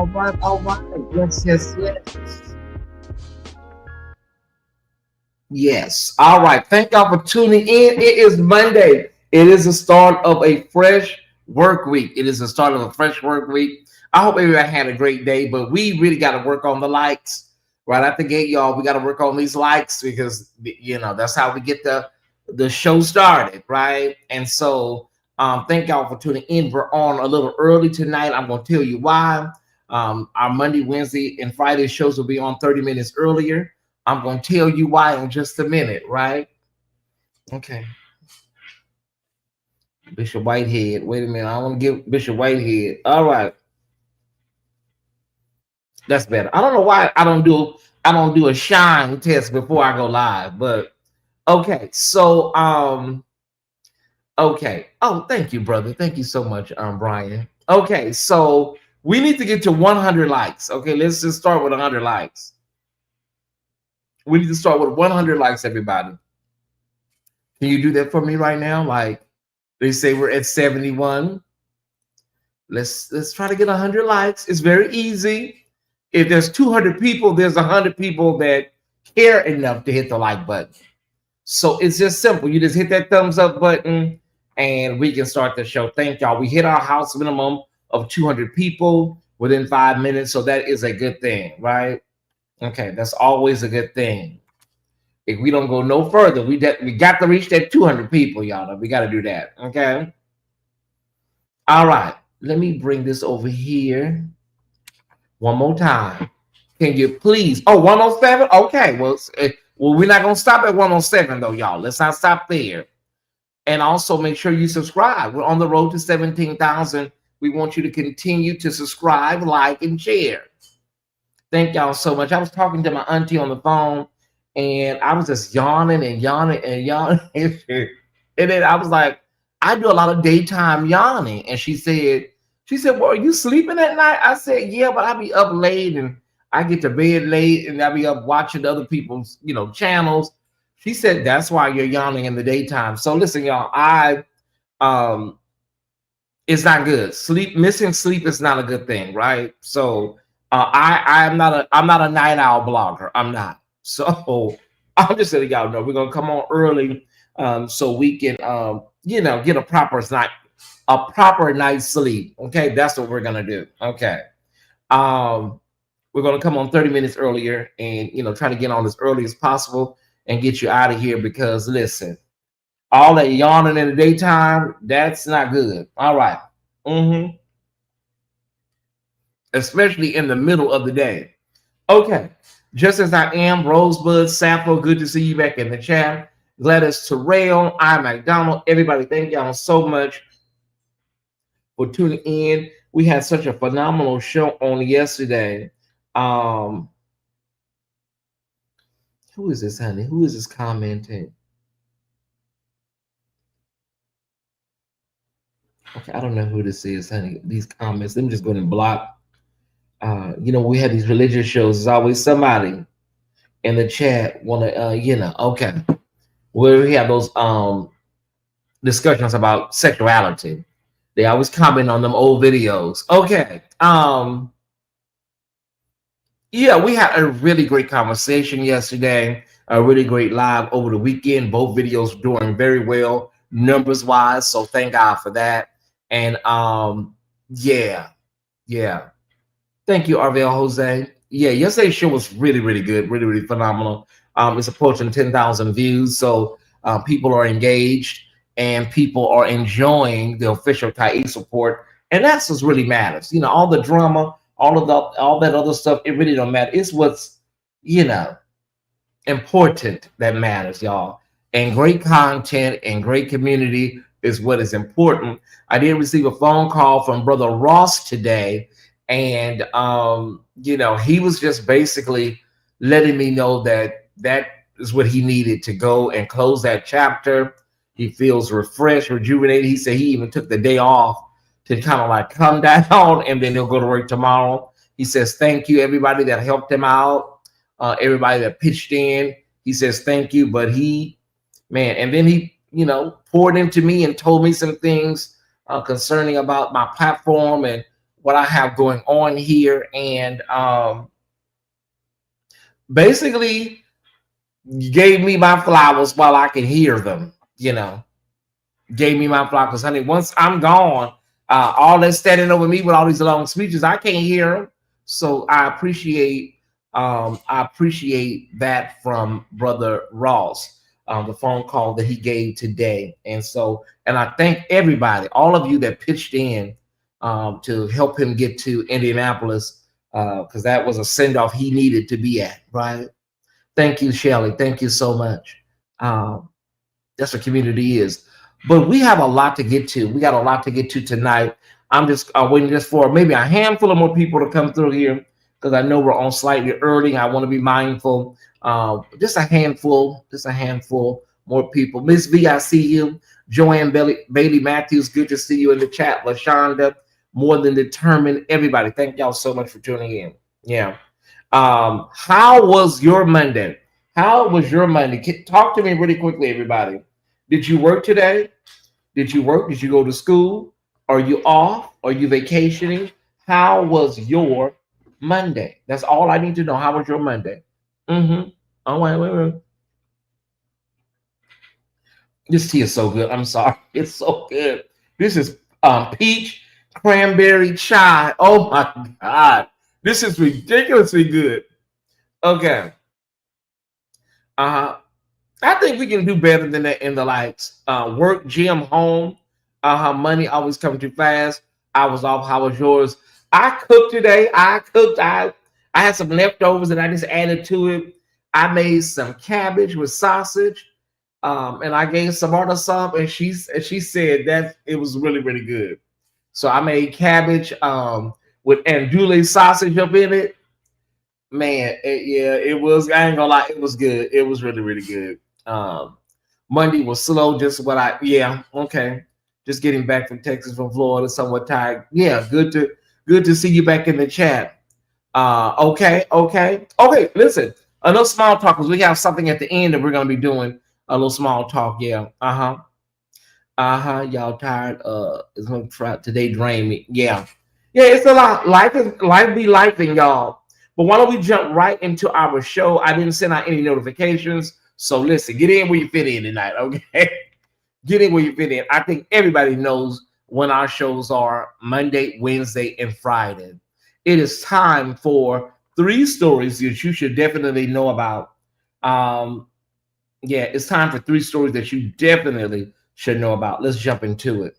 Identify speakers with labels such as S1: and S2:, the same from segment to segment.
S1: All right, all right. Yes, yes, yes. Yes. All right. Thank y'all for tuning in. It is Monday. It is the start of a fresh work week. It is the start of a fresh work week. I hope everybody had a great day, but we really got to work on the likes right at the gate, y'all. We got to work on these likes because that's how we get the show started, right? And so thank y'all for tuning in. We're on a little early tonight. I'm going to tell you why. Our Monday, Wednesday, and Friday shows will be on 30 minutes earlier. I'm going to tell you why in just a minute, right? Okay. Bishop Whitehead. Wait a minute. I want to give Bishop Whitehead. All right. That's better. I don't know why I don't do a shine test before I go live, but okay. So okay. Oh, thank you, brother. Thank you so much, Brian. Okay, so we need to get to 100 likes. Okay, let's just start with 100 likes. We need to start with 100 likes, everybody. Can you do that for me right now? Like they say we're at 71. Let's try to get 100 likes. It's very easy. If there's 200 people, there's 100 people that care enough to hit the like button. So it's just simple. You just hit that thumbs up button and we can start the show. Thank y'all. We hit our house minimum of 200 people within 5 minutes. So that is a good thing, right? Okay, that's always a good thing. If we don't go no further, we got to reach that 200 people, y'all. We got to do that, okay? All right, let me bring this over here one more time. Can you please? Oh, 107? Okay, well, we're not going to stop at 107, though, y'all. Let's not stop there. And also make sure you subscribe. We're on the road to 17,000. We want you to continue to subscribe, like, and share. Thank y'all so much. I was talking to my auntie on the phone, and I was just yawning and yawning and yawning. And then I was like, I do a lot of daytime yawning. And she said, well, are you sleeping at night? I said, yeah, but I be up late and I get to bed late and I be up watching other people's, channels. She said, that's why you're yawning in the daytime. So listen, y'all, it's not good. Missing sleep is not a good thing, right? So I'm not a night owl blogger. I'm not. So I'm just letting y'all know we're gonna come on early, so we can get a proper night's sleep. Okay, that's what we're gonna do. Okay, we're gonna come on 30 minutes earlier and try to get on as early as possible and get you out of here because listen, all that yawning in the daytime, that's not good. All right. Especially in the middle of the day. Okay. Just as I am, Rosebud, Sappho, good to see you back in the chat. Gladys Terrell, I McDonald, everybody, thank y'all so much for tuning in. We had such a phenomenal show on yesterday. Who is this, honey? Who is this commenting? Okay, I don't know who this is, honey. These comments, let me just go ahead and block. We had these religious shows. There's always somebody in the chat want to, okay, where we have those discussions about sexuality. They always comment on them old videos. Okay. Yeah, we had a really great conversation yesterday, a really great live over the weekend. Both videos doing very well numbers wise. So thank God for that. And yeah. Thank you, Arvel Jose. Yeah, yesterday's show was really, really good, really, really phenomenal. It's approaching 10,000 views, so people are engaged and people are enjoying the official Tyesse Report, and that's what really matters. All the drama, all that other stuff, it really don't matter. It's what's important that matters, y'all. And great content and great community is what is important. I did receive a phone call from Brother Ross today. And he was just basically letting me know that is what he needed to go and close that chapter. He feels refreshed, rejuvenated. He said he even took the day off to kind of like come down, and then he'll go to work tomorrow. He says thank you everybody that helped him out, everybody that pitched in. He says thank you, but and then he poured into me and told me some things concerning about my platform and what I have going on here, and basically gave me my flowers while I can hear them. Gave me my flowers, honey. Once I'm gone, all that standing over me with all these long speeches, I can't hear them. So I appreciate that from Brother Ross, the phone call that he gave today. And I thank everybody, all of you that pitched in to help him get to Indianapolis, because that was a send off he needed to be at, right? Thank you, Shelley. Thank you so much. Um, that's what community is. But we have a lot to get to. We got a lot to get to tonight. I'm just waiting just for maybe a handful of more people to come through here because I know we're on slightly early. I want to be mindful. Just a handful more people. Miss V, I see you. Joanne Bailey Matthews, good to see you in the chat. LaShonda, more than determined. Everybody, thank y'all so much for tuning in. Yeah. How was your Monday? How was your Monday? Talk to me really quickly, everybody. Did you work today? Did you work? Did you go to school? Are you off? Are you vacationing? How was your Monday? That's all I need to know. How was your Monday? Oh, wait. This tea is so good. I'm sorry. It's so good. This is peach cranberry chai. Oh my God. This is ridiculously good. Okay. I think we can do better than that in the likes. Work, gym, home. Money always come too fast. I was off. How was yours? I cooked today. I cooked. I had some leftovers and I just added to it. I made some cabbage with sausage. And I gave Samantha some, and she said that it was really, really good. So I made cabbage with andouille sausage up in it. Man, it was. I ain't gonna lie, it was good. It was really, really good. Monday was slow, just what okay. Just getting back from Texas, from Florida, somewhat tired. Yeah, good to see you back in the chat. Okay. Listen, enough small talk because we have something at the end that we're gonna be doing a little small talk. Yeah. Y'all tired? It's gonna try today. Drain me. Yeah. It's a lot. Life be lifing, y'all. But why don't we jump right into our show? I didn't send out any notifications. So listen, get in where you fit in tonight, okay? Get in where you fit in. I think everybody knows when our shows are Monday, Wednesday, and Friday. It is time for 3 stories that you should definitely know about. It's time for 3 stories that you definitely should know about. Let's jump into it.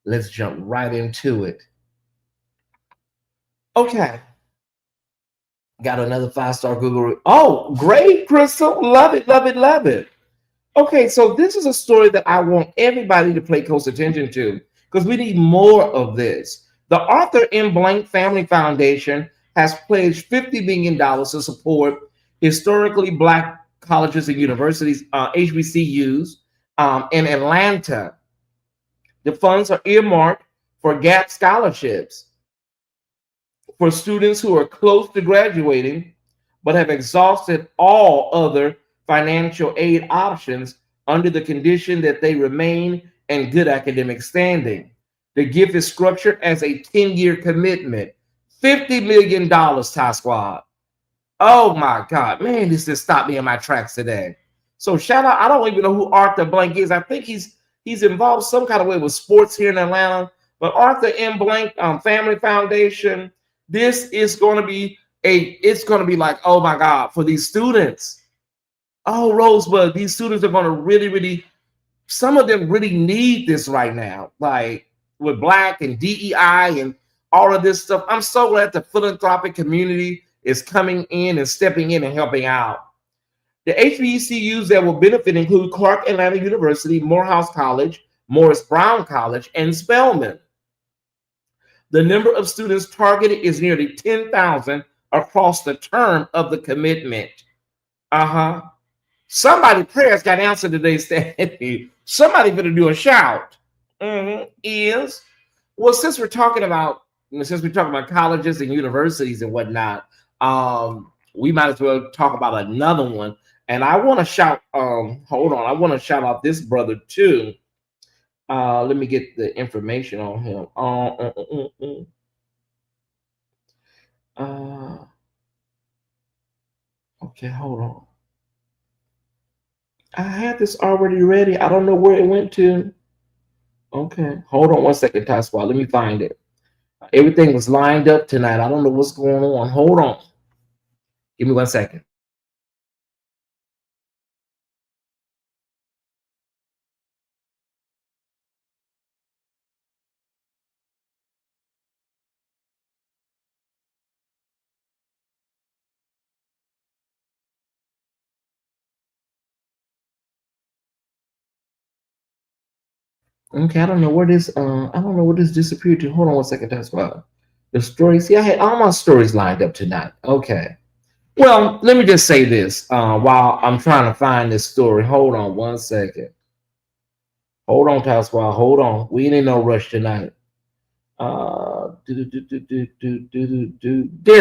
S1: Let's jump right into it. Okay. Got another 5-star Google. Oh, great, Crystal. Love it. Okay, so this is a story that I want everybody to pay close attention to because we need more of this. The Arthur M. Blank Family Foundation has pledged $50 million to support historically Black colleges and universities, HBCUs, in Atlanta. The funds are earmarked for gap scholarships for students who are close to graduating but have exhausted all other financial aid options under the condition that they remain in good academic standing. The gift is structured as a 10-year commitment. $50 million, Ty Squad. Oh my God, man, this just stopped me in my tracks today. So shout out, I don't even know who Arthur Blank is. I think he's involved some kind of way with sports here in Atlanta. But Arthur M. Blank Family Foundation, this is going to be like, oh my God, for these students. Oh, Rosebud, these students are going to really, really, some of them really need this right now. Like with Black and DEI and all of this stuff. I'm so glad the philanthropic community is coming in and stepping in and helping out. The HBCUs that will benefit include Clark Atlanta University, Morehouse College, Morris Brown College, and Spelman. The number of students targeted is nearly 10,000 across the term of the commitment. Somebody prayers got answered today. Somebody better do a shout. Since we're talking about colleges and universities and whatnot, we might as well talk about another one. And I want to shout. Hold on, I want to shout out this brother too. Let me get the information on him. Okay, hold on. I had this already ready. I don't know where it went to. Okay, hold on one second, Ty Squad. Let me find it. Everything was lined up tonight. I don't know what's going on. Hold on. Give me 1 second. Okay, I don't know where this I don't know where this disappeared to. Hold on 1 second, Ty Squad. The story. See, I had all my stories lined up tonight. Okay. Well, let me just say this while I'm trying to find this story. Hold on 1 second. Hold on, Ty Squad. Hold on. We ain't in no rush tonight. There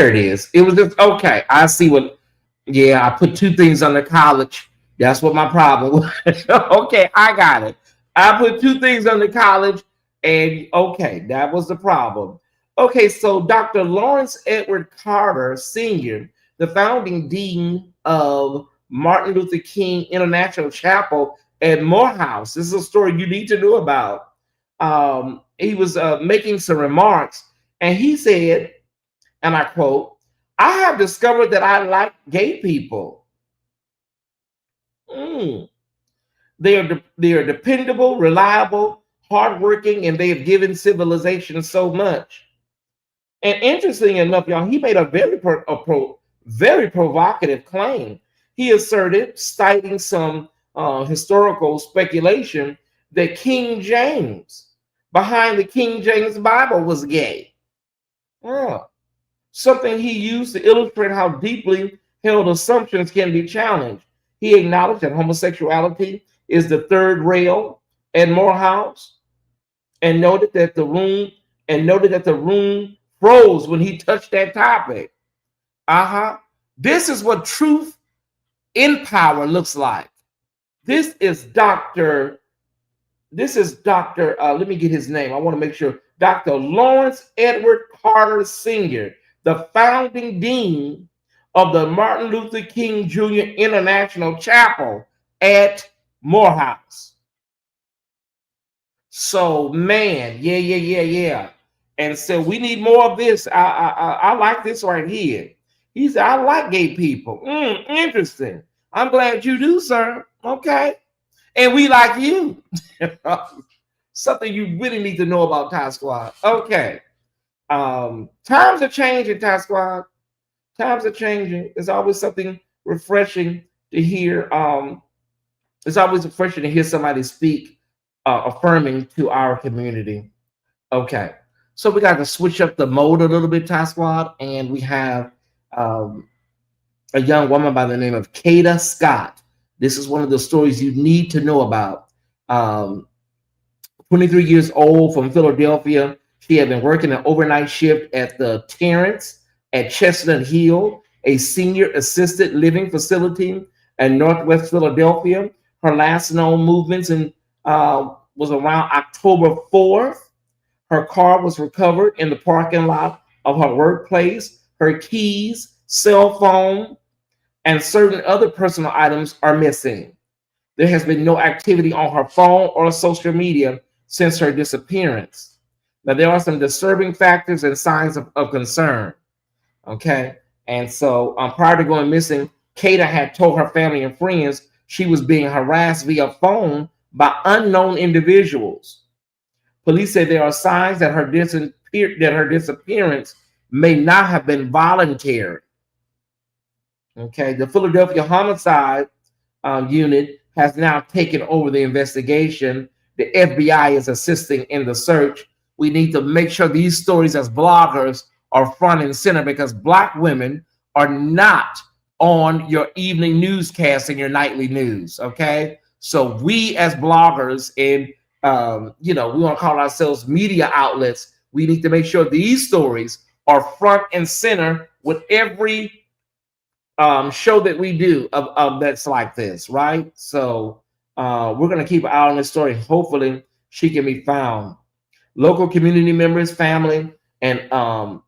S1: it is. It was just okay. I see what. Yeah, I put two things under college. That's what my problem was. Okay, I got it. I put two things under college, and okay, that was the problem. Okay, so Dr. Lawrence Edward Carter Sr., the founding dean of Martin Luther King International Chapel at Morehouse. This is a story you need to know about. He was making some remarks, and he said, and I quote, "I have discovered that I like gay people. Mm. They are dependable, reliable, hardworking, and they have given civilization so much." And interesting enough, y'all, he made a very provocative claim. He asserted, citing some historical speculation, that King James, behind the King James Bible, was gay. Yeah. Something he used to illustrate how deeply held assumptions can be challenged. He acknowledged that homosexuality is the third rail at Morehouse, and noted that the room froze when he touched that topic. This is what truth in power looks like. This is Dr. Let me get his name. I want to make sure. Dr. Lawrence Edward Carter Sr., the founding dean of the Martin Luther King Jr. International Chapel at Morehouse. So, man, yeah. And so we need more of this. I like this right here. He said, "I like gay people." Interesting. I'm glad you do, sir. Okay. And we like you. Something you really need to know about Ty Squad. Okay. Times are changing, Ty Squad. Times are changing. It's always something refreshing to hear. It's always refreshing to hear somebody speak affirming to our community. Okay. So we got to switch up the mode a little bit, Ty Squad, and we have a young woman by the name of Kada Scott. This is one of the stories you need to know about. 23 years old, from Philadelphia. She had been working an overnight shift at the Terrence at Chestnut Hill, a senior assisted living facility in Northwest Philadelphia. Her last known movements was around October 4th. Her car was recovered in the parking lot of her workplace. Her keys, cell phone, and certain other personal items are missing. There has been no activity on her phone or social media since her disappearance. Now, there are some disturbing factors and signs of concern. Okay. And so, prior to going missing, Kada had told her family and friends she was being harassed via phone by unknown individuals. Police say there are signs that her disappearance may not have been voluntary. Okay. The Philadelphia Homicide Unit has now taken over the investigation. The FBI is assisting in the search. We need to make sure these stories as bloggers are front and center, because Black women are not on your evening newscast and your nightly news. Okay. So we as bloggers and, we want to call ourselves media outlets. We need to make sure these stories are front and center with every show that we do of that's like this, right? So we're going to keep an eye on this story. Hopefully she can be found. Local community members, family, and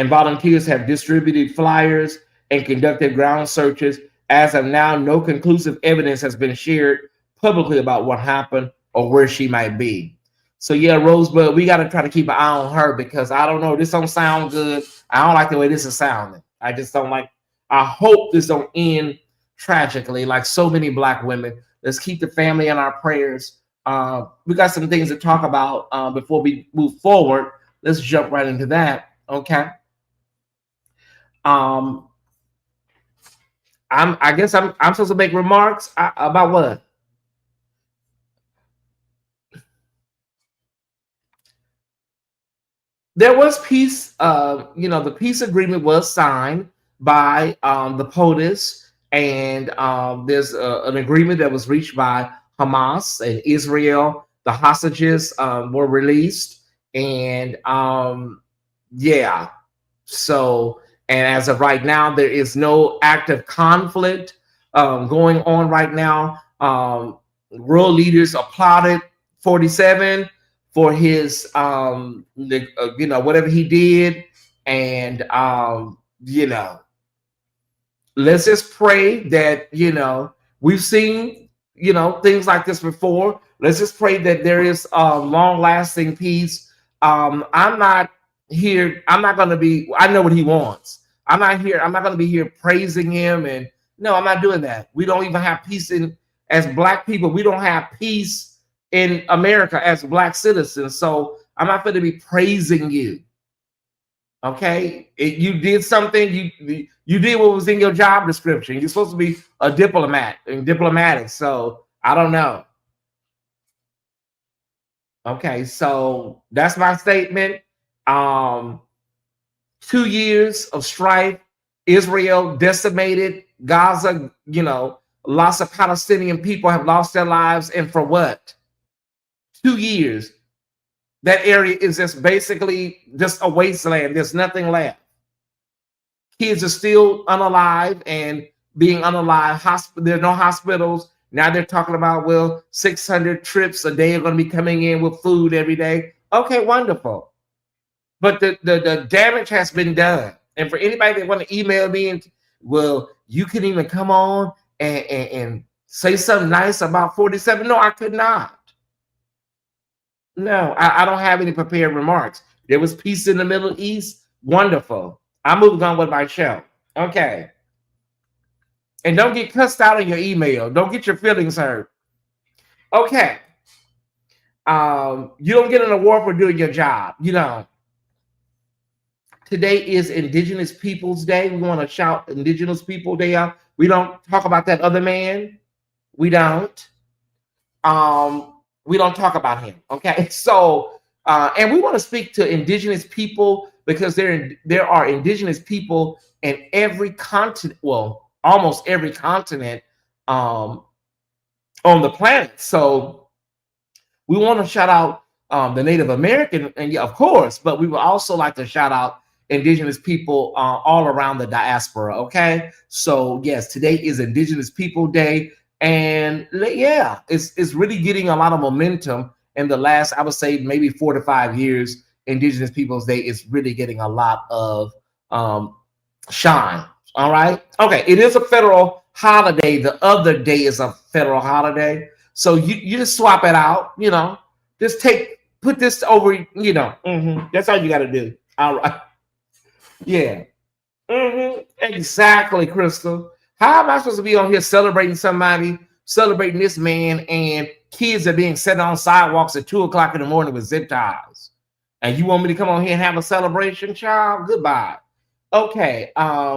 S1: volunteers have distributed flyers and conducted ground searches. As of now, no conclusive evidence has been shared publicly about what happened or where she might be. So yeah, Rosebud, we got to try to keep an eye on her because I don't know. This don't sound good. I don't like the way this is sounding. I just don't like. I hope this don't end tragically, like so many Black women. Let's keep the family in our prayers. We got some things to talk about before we move forward. Let's jump right into that. Okay. Um, I guess I'm supposed to make remarks about what? There was peace. The peace agreement was signed by the POTUS, and there's an agreement that was reached by Hamas and Israel. The hostages were released, and yeah. So, and as of right now, there is no active conflict going on right now. World leaders applauded 47 for his, whatever he did, and let's just pray that we've seen things like this before. Let's just pray that there is long lasting peace. I'm not here. I'm not going to be. I know what he wants. I'm not here. I'm not going to be here praising him. And no, I'm not doing that. We don't even have peace in as Black people. We don't have peace in America as Black citizens. So I'm not going to be praising you. Okay, you did something. You did what was in your job description. You're supposed to be a diplomat and diplomatic. So I don't know. Okay, so that's my statement. 2 years of strife. Israel decimated Gaza. Lots of Palestinian people have lost their lives, and for what? 2 years. That area is just basically just a wasteland. There's nothing left. Kids are still unalive and being unalive. There are no hospitals. Now they're talking about, well, 600 trips a day are going to be coming in with food every day. Okay, wonderful. But the damage has been done. And for anybody that want to email me and, well, you can even come on and say something nice about 47. No, I could not. No, I don't have any prepared remarks. There was peace in the Middle East. Wonderful. I'm moving on with my show. Okay. And don't get cussed out in your email. Don't get your feelings hurt. Okay. You don't get an award for doing your job. Today is Indigenous Peoples Day. We want to shout Indigenous People Day out. We don't talk about that other man. We don't. We don't talk about him. Okay. So, and we want to speak to Indigenous people because there are Indigenous people in every continent. Well, almost every continent on the planet. So we want to shout out the Native American, and yeah, of course, but we would also like to shout out Indigenous people all around the diaspora. Okay. So yes, today is Indigenous People Day. And yeah, it's really getting a lot of momentum in the last, I would say, maybe 4 to 5 years. Indigenous Peoples Day is really getting a lot of shine. All right. Okay. It is a federal holiday. The other day is a federal holiday. So you just swap it out, just put this over, that's all you got to do. All right. Yeah. Exactly, Crystal. How am I supposed to be on here celebrating somebody, celebrating this man, and kids are being set on sidewalks at 2 o'clock in the morning with zip ties? And you want me to come on here and have a celebration, child? Goodbye. Okay.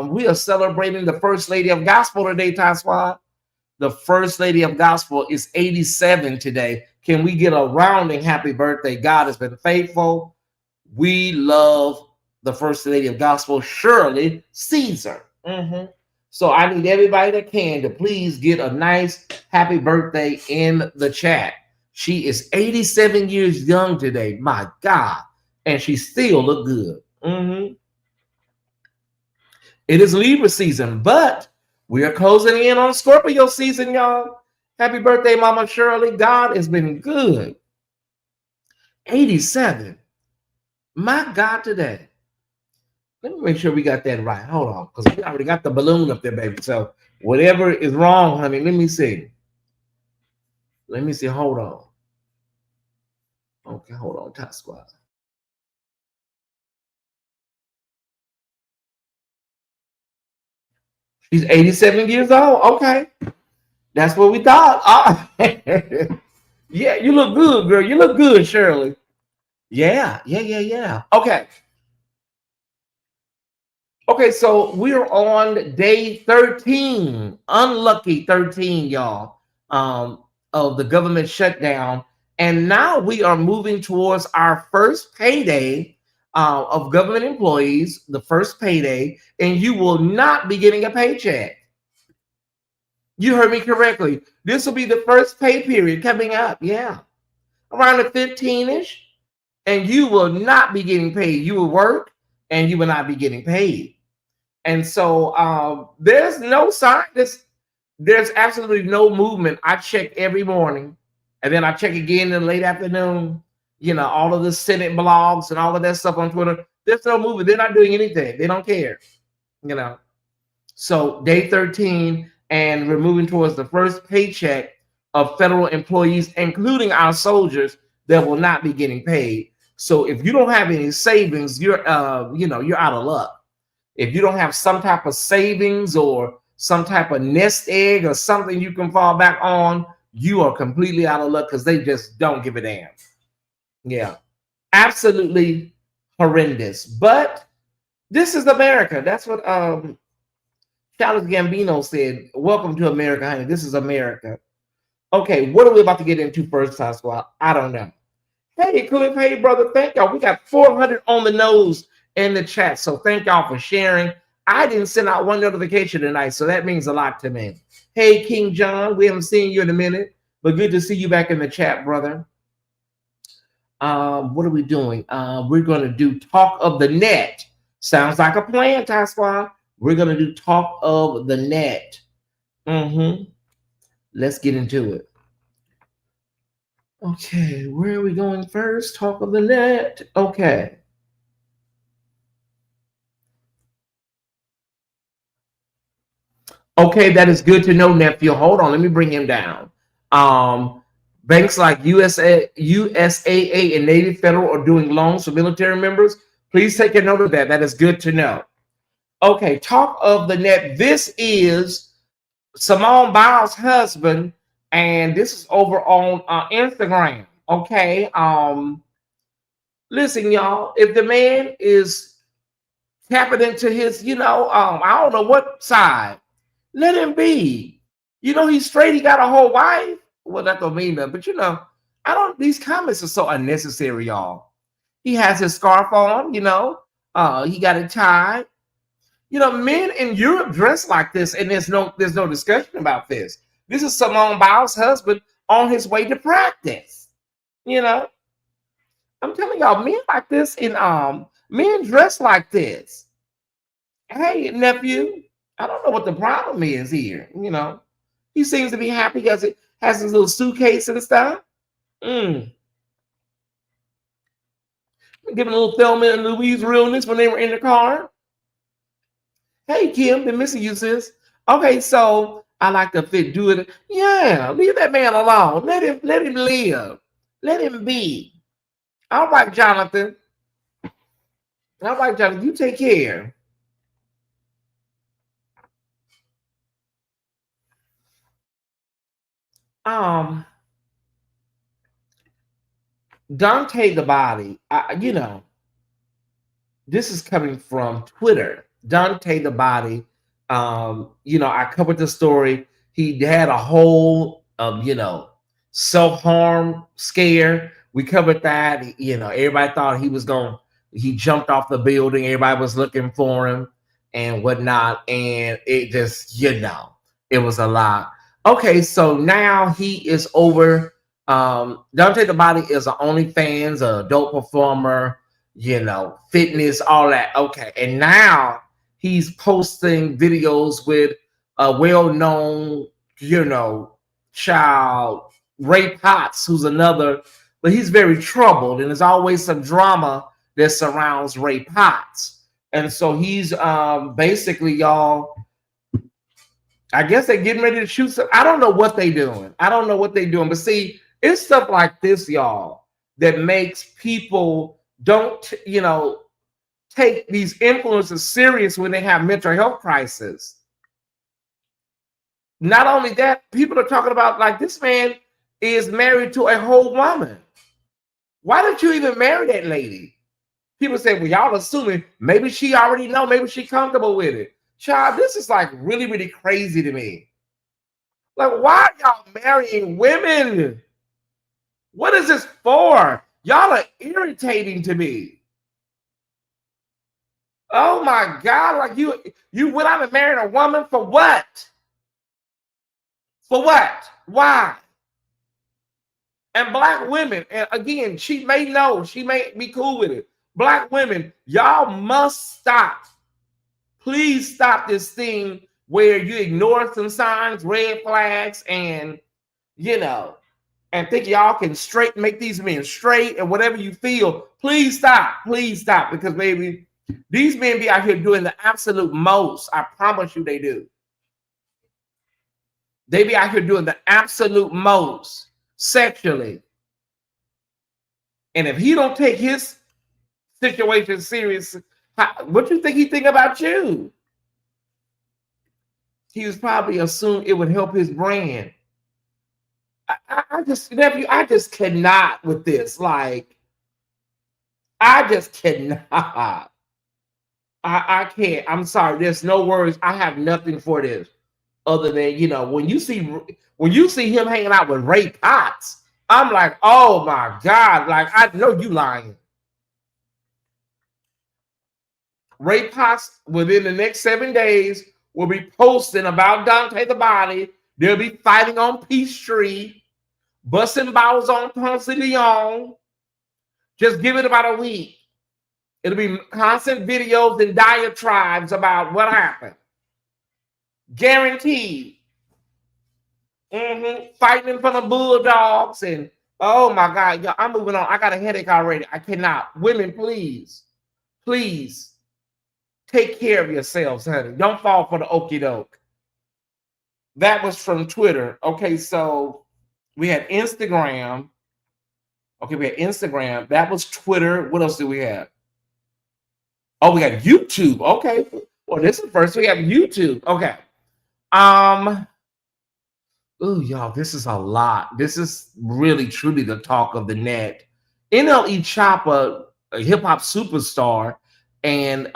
S1: We are celebrating the First Lady of Gospel today, Tyesse. The First Lady of Gospel is 87 today. Can we get a rounding happy birthday? God has been faithful. We love the First Lady of Gospel, Shirley Caesar. So I need everybody that can to please get a nice happy birthday in the chat. She is 87 years young today. My God. And she still look good. It is Libra season, but we are closing in on Scorpio season, y'all. Happy birthday, Mama Shirley. God has been good. 87. My God, today. Let me make sure we got that right. Hold on, because we already got the balloon up there, baby. So whatever is wrong, honey, let me see. Let me see. Hold on. Okay, hold on, Top Squad. She's 87 years old. Okay. That's what we thought. Yeah, you look good, girl. You look good, Shirley. Yeah. Okay. Okay, so we're on day 13, unlucky 13, y'all, of the government shutdown. And now we are moving towards our first payday of government employees, the first payday, and you will not be getting a paycheck. You heard me correctly. This will be the first pay period coming up. Yeah. Around the 15-ish. And you will not be getting paid. You will work and you will not be getting paid. And so there's no sign. There's absolutely no movement. I check every morning and then I check again in the late afternoon. You know, all of the Senate blogs and all of that stuff on Twitter. There's no movement. They're not doing anything. They don't care. You know. So day 13, and we're moving towards the first paycheck of federal employees, including our soldiers, that will not be getting paid. So if you don't have any savings, you're you're out of luck. If you don't have some type of savings or some type of nest egg or something you can fall back on, you are completely out of luck because they just don't give a damn. Yeah, absolutely horrendous. But this is America. That's what Childish Gambino said. Welcome to America, honey. This is America. Okay, what are we about to get into first, Ty Squad? I don't know. Hey, Cliff. Hey, brother. Thank y'all. We got 400 on the nose in the chat. So thank y'all for sharing. I didn't send out one notification tonight, so that means a lot to me. Hey, King John. We haven't seen you in a minute, but good to see you back in the chat, brother. What are we doing? We're going to do Talk of the Net. Sounds like a plan, Ty Squad. We're going to do Talk of the Net. Let's get into it. Okay, where are we going first? Talk of the Net. Okay. Okay, that is good to know, nephew. Hold on, let me bring him down. Banks like USAA and Navy Federal are doing loans for military members. Please take a note of that. That is good to know. Okay, Talk of the Net. This is Simone Biles' husband, and this is over on Instagram. Okay. Listen, y'all, if the man is tapping into his, I don't know what side, let him be. He's straight. He got a whole wife. Well, that don't mean that, but these comments are so unnecessary, y'all. He has his scarf on, he got it tied. Men in Europe dress like this, and there's no discussion about this. This is Simone Biles' husband on his way to practice. I'm telling y'all, men like this in men dress like this. Hey, nephew, I don't know what the problem is here. He seems to be happy because it has his little suitcase and stuff. Giving a little Thelma and Louise realness when they were in the car. Hey, Kim, been missing you, sis. Okay, so I like to do it. Yeah, leave that man alone. Let him live. Let him be. All right, Jonathan. All right, Jonathan, you take care. Dante the Body, this is coming from Twitter. Dante the Body, I covered the story. He had a whole, self-harm scare. We covered that. Everybody thought he jumped off the building. Everybody was looking for him and whatnot. And it just, it was a lot. Okay, so now he is over. Dante the Body is an OnlyFans, an adult performer, fitness, all that. Okay, and now he's posting videos with a well-known, child, Ray Potts, who's another, but he's very troubled, and there's always some drama that surrounds Ray Potts. And so he's basically, y'all, I guess they're getting ready to shoot some. I don't know what they're doing. I don't know what they're doing. But see, it's stuff like this, y'all, that makes people don't, take these influences serious when they have mental health crisis. Not only that, people are talking about, like, this man is married to a whole woman. Why did you even marry that lady? People say, well, y'all assuming maybe she already know, maybe she comfortable with it. Child, this is like really, really crazy to me. Like, why are y'all marrying women? What is this for? Y'all are irritating to me. Oh my God, like you went out and married a woman for what? For what? Why? And black women, and again, she may know, she may be cool with it. Black women, y'all must stop. Please stop this thing where you ignore some signs, red flags, and and think y'all can make these men straight and whatever you feel. Please stop. Please stop. Because baby, these men be out here doing the absolute most. I promise you they do. They be out here doing the absolute most sexually. And if he don't take his situation serious, what do you think he think about you? He was probably assumed it would help his brand. I just cannot with this. Like, I just cannot. I can't. I'm sorry. There's no words. I have nothing for this other than, when you see him hanging out with Ray Potts, I'm like, oh my God. Like, I know you lying. Ray Potts, within the next 7 days, will be posting about Dante the Body. They'll be fighting on Peachtree, busting bottles on Ponce de Leon. Just give it about a week. It'll be constant videos and diatribes about what happened. Guaranteed. Fighting in front of bulldogs and, oh my God, yo, I'm moving on. I got a headache already. I cannot. Women, please, please take care of yourselves, honey. Don't fall for the okie doke. That was from Twitter. Okay, so we had Instagram. Okay, we had Instagram. That was Twitter. What else do we have? Oh, we got YouTube. Okay. Well, this is first. We have YouTube. Okay. Oh, y'all, this is a lot. This is really, truly the talk of the net. NLE Choppa, a hip-hop superstar, and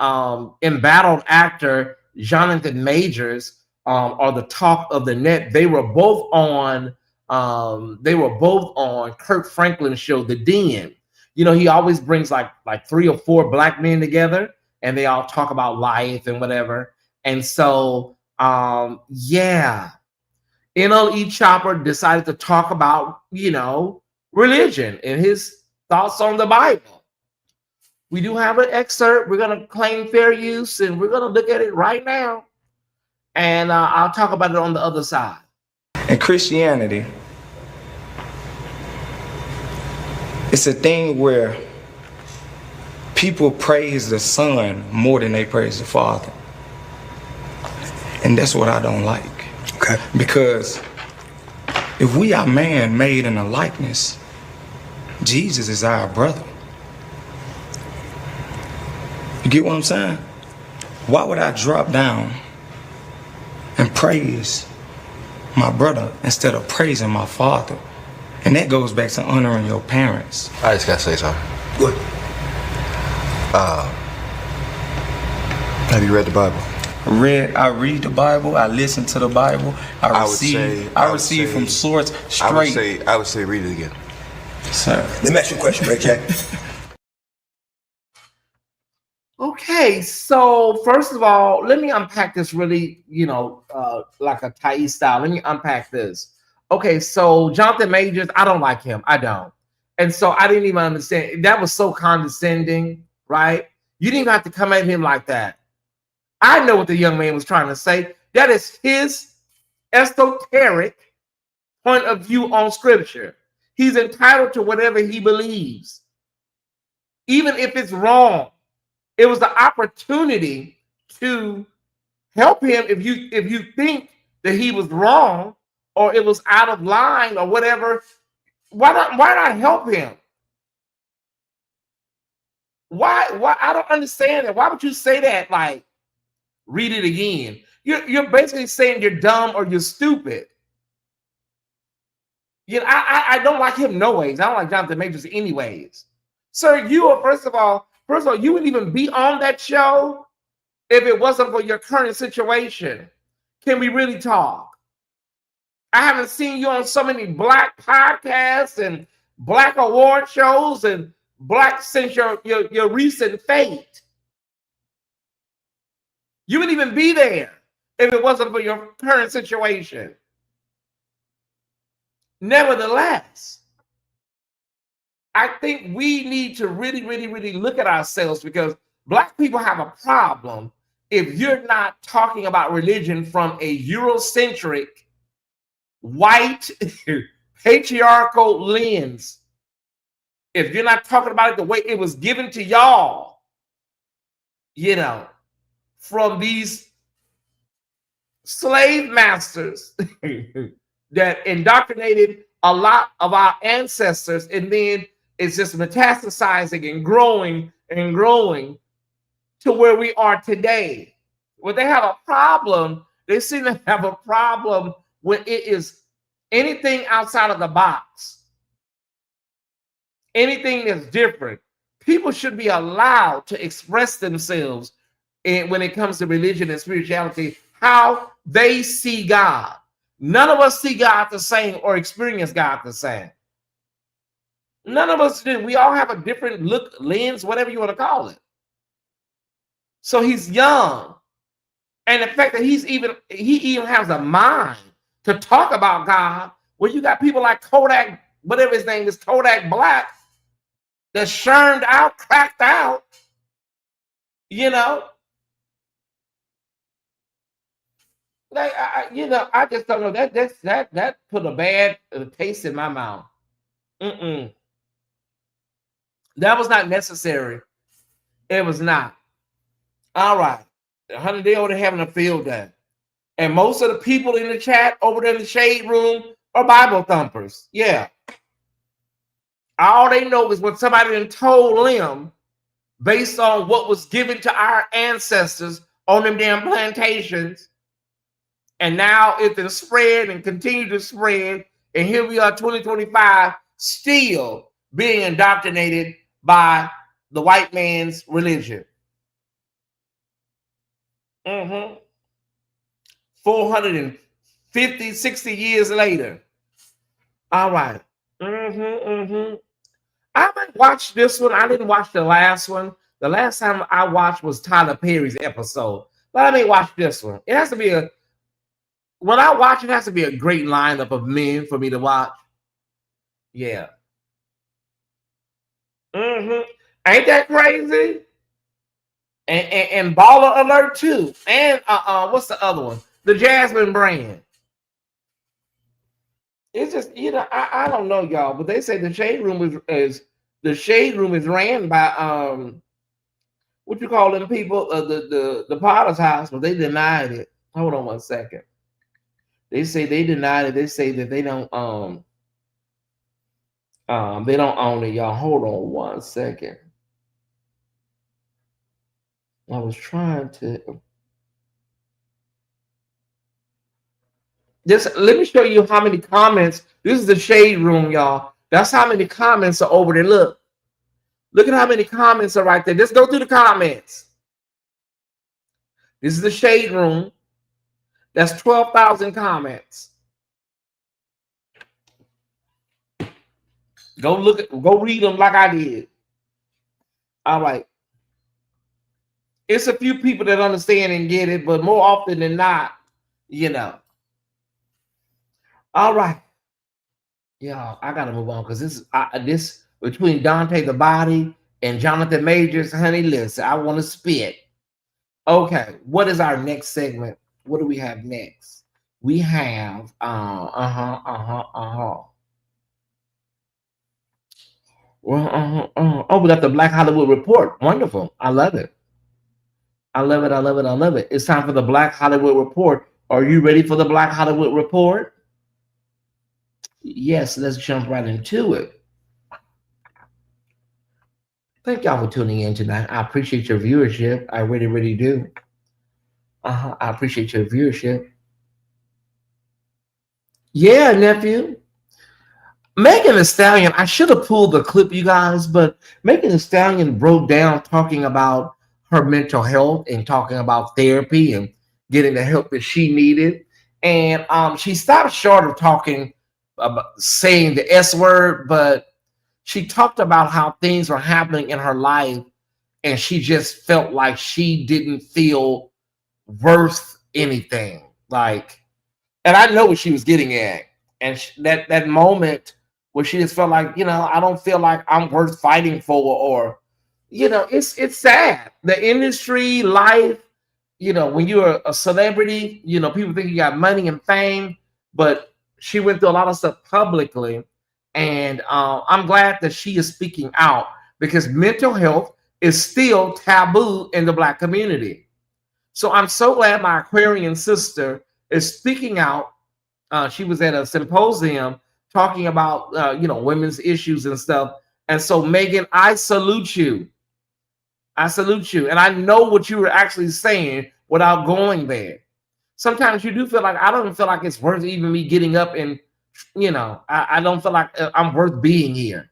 S1: embattled actor Jonathan Majors are the talk of the net. They were both on Kirk Franklin's show, The Den. He always brings like 3 or 4 black men together, and they all talk about life and whatever. And so, NLE Choppa decided to talk about, religion and his thoughts on the Bible. We do have an excerpt. We're going to claim fair use, and we're going to look at it right now. And I'll talk about it on the other side.
S2: In Christianity, it's a thing where people praise the Son more than they praise the Father. And that's what I don't like. Okay. Because if we are man made in a likeness, Jesus is our brother. You get what I'm saying? Why would I drop down and praise my brother instead of praising my father? And that goes back to honoring your parents.
S3: I just gotta say something.
S2: What?
S3: Have you read the Bible?
S2: I read the Bible. I listen to the Bible. I receive from source straight.
S3: I would say read it again.
S2: Sir.
S4: Let me ask you a question, Ray J.
S1: Okay, so first of all, let me unpack this really, like a Tyesse style. Let me unpack this. Okay, so Jonathan Majors, I don't like him. I don't. And so I didn't even understand. That was so condescending, right? You didn't even have to come at him like that. I know what the young man was trying to say. That is his esoteric point of view on scripture. He's entitled to whatever he believes, even if it's wrong. It was the opportunity to help him if you think that he was wrong or it was out of line or whatever. Why not help him? Why I don't understand it. Why would you say that? Like, read it again. You're basically saying you're dumb or you're stupid. You know, I don't like him no ways. I don't like Jonathan Majors anyways. Sir, you are first of all, you wouldn't even be on that show if it wasn't for your current situation. Can we really talk? I haven't seen you on so many black podcasts and black award shows and black since your recent fate. You wouldn't even be there if it wasn't for your current situation. Nevertheless, I think we need to really, really, really look at ourselves, because black people have a problem if you're not talking about religion from a Eurocentric, white, patriarchal lens. If you're not talking about it the way it was given to y'all, you know, from these slave masters that indoctrinated a lot of our ancestors, and then it's just metastasizing and growing to where we are today. When they have a problem, they seem to have a problem when it is anything outside of the box, anything that's different. People should be allowed to express themselves when it comes to religion and spirituality, how they see God. None of us see God the same or experience God the same. None of us do. We all have a different look, lens, whatever you want to call it. So he's young. And the fact that he even has a mind to talk about God, where you got people like Kodak, whatever his name is, Kodak Black, that's churned out, cracked out, you know. Like, I just don't know. That put a bad taste in my mouth. That was not necessary. It was not. All right. Honey, they over there having a field day. And most of the people in the chat over there in the shade room are Bible thumpers. Yeah. All they know is what somebody done told them based on what was given to our ancestors on them damn plantations. And now it's been spread and continue to spread. And here we are, 2025, still being indoctrinated by the white man's religion. 450, 60 years later. All right. I might watch this one. I didn't watch the last one. The last time I watched was Tyler Perry's episode. But I may watch this one. It has to be when I watch, it has to be a great lineup of men for me to watch. Yeah. Ain't that crazy? And Baller Alert too. And what's the other one? The Jasmine Brand. It's just, I don't know, y'all, but they say the shade room is ran by what you call them people, the Potter's house, but they denied it. Hold on one second. They say they denied it. They say that they don't own it, y'all. Hold on one second. I was trying to just let me show you how many comments. This is the shade room, y'all. That's how many comments are over there. Look at how many comments are right there. Just go through the comments. This is the shade room. That's 12,000 comments. Go read them like I did. All right. It's a few people that understand and get it, but more often than not, All right. Yeah, I gotta move on because this between Dante the Body and Jonathan Majors, honey, listen, I want to spit. Okay, what is our next segment? What do we have next? We have Well, oh, we got the Black Hollywood Report. Wonderful. I love it. I love it. I love it. I love it. It's time for the Black Hollywood Report. Are you ready for the Black Hollywood Report? Yes, let's jump right into it. Thank y'all for tuning in tonight. I appreciate your viewership. I really, really do. I appreciate your viewership. Yeah, nephew. Megan Thee Stallion, I should have pulled the clip, you guys, but Megan Thee Stallion broke down talking about her mental health and talking about therapy and getting the help that she needed. And she stopped short of talking about saying the S word, but she talked about how things were happening in her life and she just felt like she didn't feel worth anything. Like, and I know what she was getting at. And that moment where she just felt like, I don't feel like I'm worth fighting for, or, it's sad. The industry, life, when you're a celebrity, people think you got money and fame, but she went through a lot of stuff publicly. And I'm glad that she is speaking out because mental health is still taboo in the Black community. So I'm so glad my Aquarian sister is speaking out. She was at a symposium talking about women's issues and stuff. And so Megan, I salute you. I salute you. And I know what you were actually saying without going there. Sometimes you do feel like I don't even feel like it's worth even me getting up and I don't feel like I'm worth being here.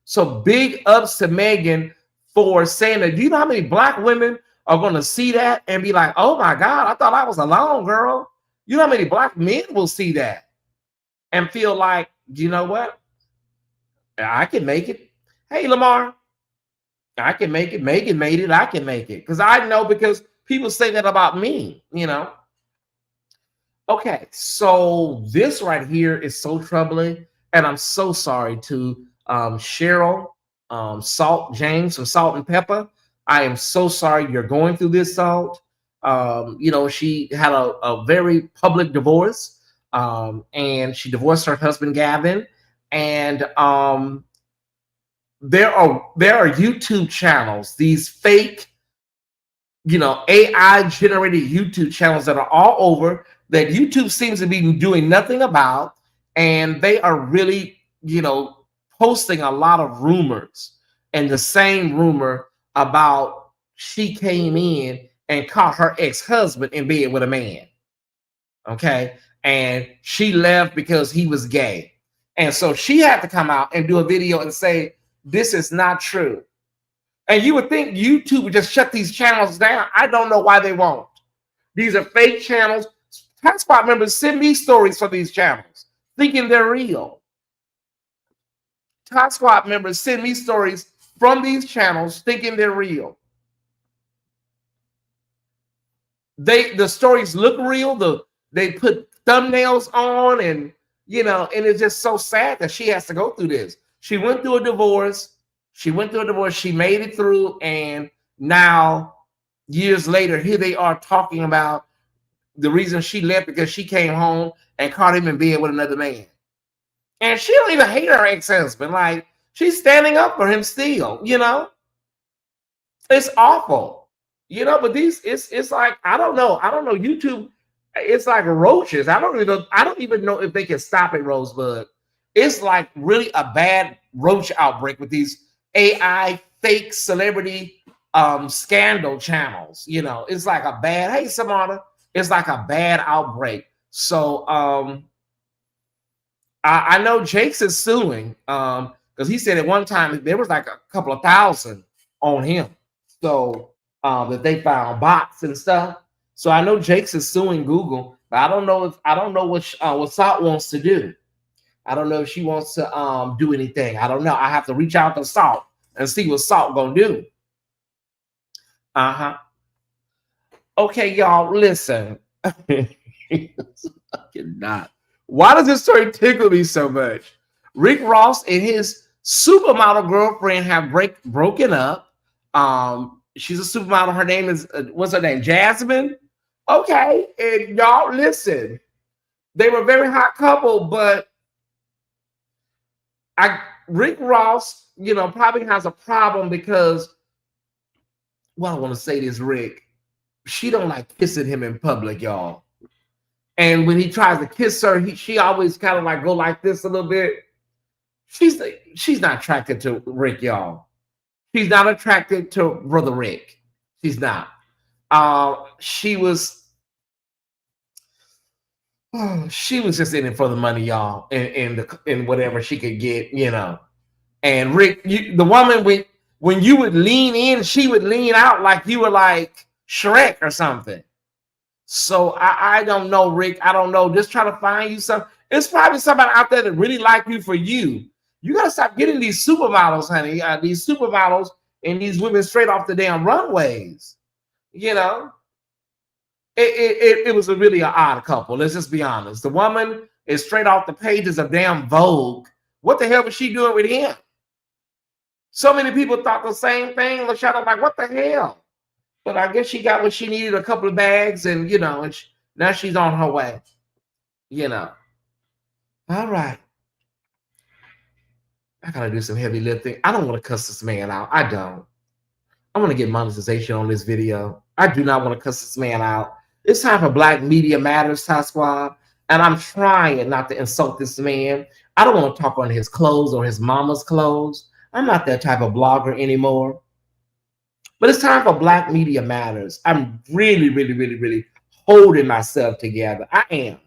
S1: So big ups to Megan for saying that. Do you know how many Black women are going to see that and be like, oh my God, I thought I was alone, girl. You know how many Black men will see that and feel like, you know what? I can make it. Hey, Lamar, I can make it. Megan made it. I can make it. Because I know, because people say that about me, Okay, so this right here is so troubling. And I'm so sorry to Cheryl Salt James from Salt and Pepper. I am so sorry you're going through this, Salt. She had a very public divorce, and she divorced her husband Gavin. And there are YouTube channels, these fake, AI generated YouTube channels that are all over that YouTube seems to be doing nothing about, and they are really, posting a lot of rumors. And the same rumor about she came in and caught her ex-husband in bed with a man. Okay. And she left because he was gay. And so she had to come out and do a video and say, this is not true. And you would think YouTube would just shut these channels down. I don't know why they won't. These are fake channels. Tax Spot members send me stories from these channels, thinking they're real. Tax Squad members send me stories from these channels, thinking they're real. The stories look real. They put thumbnails on, and and it's just so sad that she has to go through this. She went through a divorce. She made it through, and now years later, here they are talking about the reason she left because she came home and caught him in bed with another man. And she don't even hate her ex-husband. Like, she's standing up for him still, It's awful. But it's like, I don't know. YouTube, it's like roaches. I don't even know if they can stop it, Rosebud. It's like really a bad roach outbreak with these AI fake celebrity scandal channels. It's like a bad, hey Samara, it's like a bad outbreak. So I know Jakes is suing because he said at one time there was like a couple of thousand on him. So that they found bots and stuff. So I know Jakes is suing Google, but I don't know what Salt wants to do. I don't know if she wants to do anything. I don't know. I have to reach out to Salt and see what Salt gonna do. Okay, y'all, listen. I cannot. Why does this story tickle me so much? Rick Ross and his supermodel girlfriend have broken up. She's a supermodel. Her name is what's her name? Jasmine. Okay, and y'all listen. They were a very hot couple, but Rick Ross, probably has a problem because, well, I want to say this, Rick. She don't like kissing him in public, y'all. And when he tries to kiss her, she always kind of like go like this a little bit. She's not attracted to Rick, y'all. She's not attracted to Brother Rick. She's not. She was just in it for the money, y'all, and whatever she could get, And Rick, the woman, when you would lean in, she would lean out like you were like Shrek or something. So I don't know, Rick. I don't know. Just try to find you some. It's probably somebody out there that really like you for you. You gotta stop getting these supermodels, honey. These supermodels and these women straight off the damn runways. It was really an odd couple. Let's just be honest. The woman is straight off the pages of damn Vogue. What the hell was she doing with him? So many people thought the same thing. LaShawn, like, what the hell? But I guess she got what she needed, a couple of bags, and now she's on her way. All right. I gotta do some heavy lifting. I don't want to cuss this man out. I don't. I want to get monetization on this video. I do not want to cuss this man out. It's time for Black Media Matters, Ty Squad. And I'm trying not to insult this man. I don't want to talk on his clothes or his mama's clothes. I'm not that type of blogger anymore. But it's time for Black Media Matters. I'm really, really, really, really holding myself together. I am.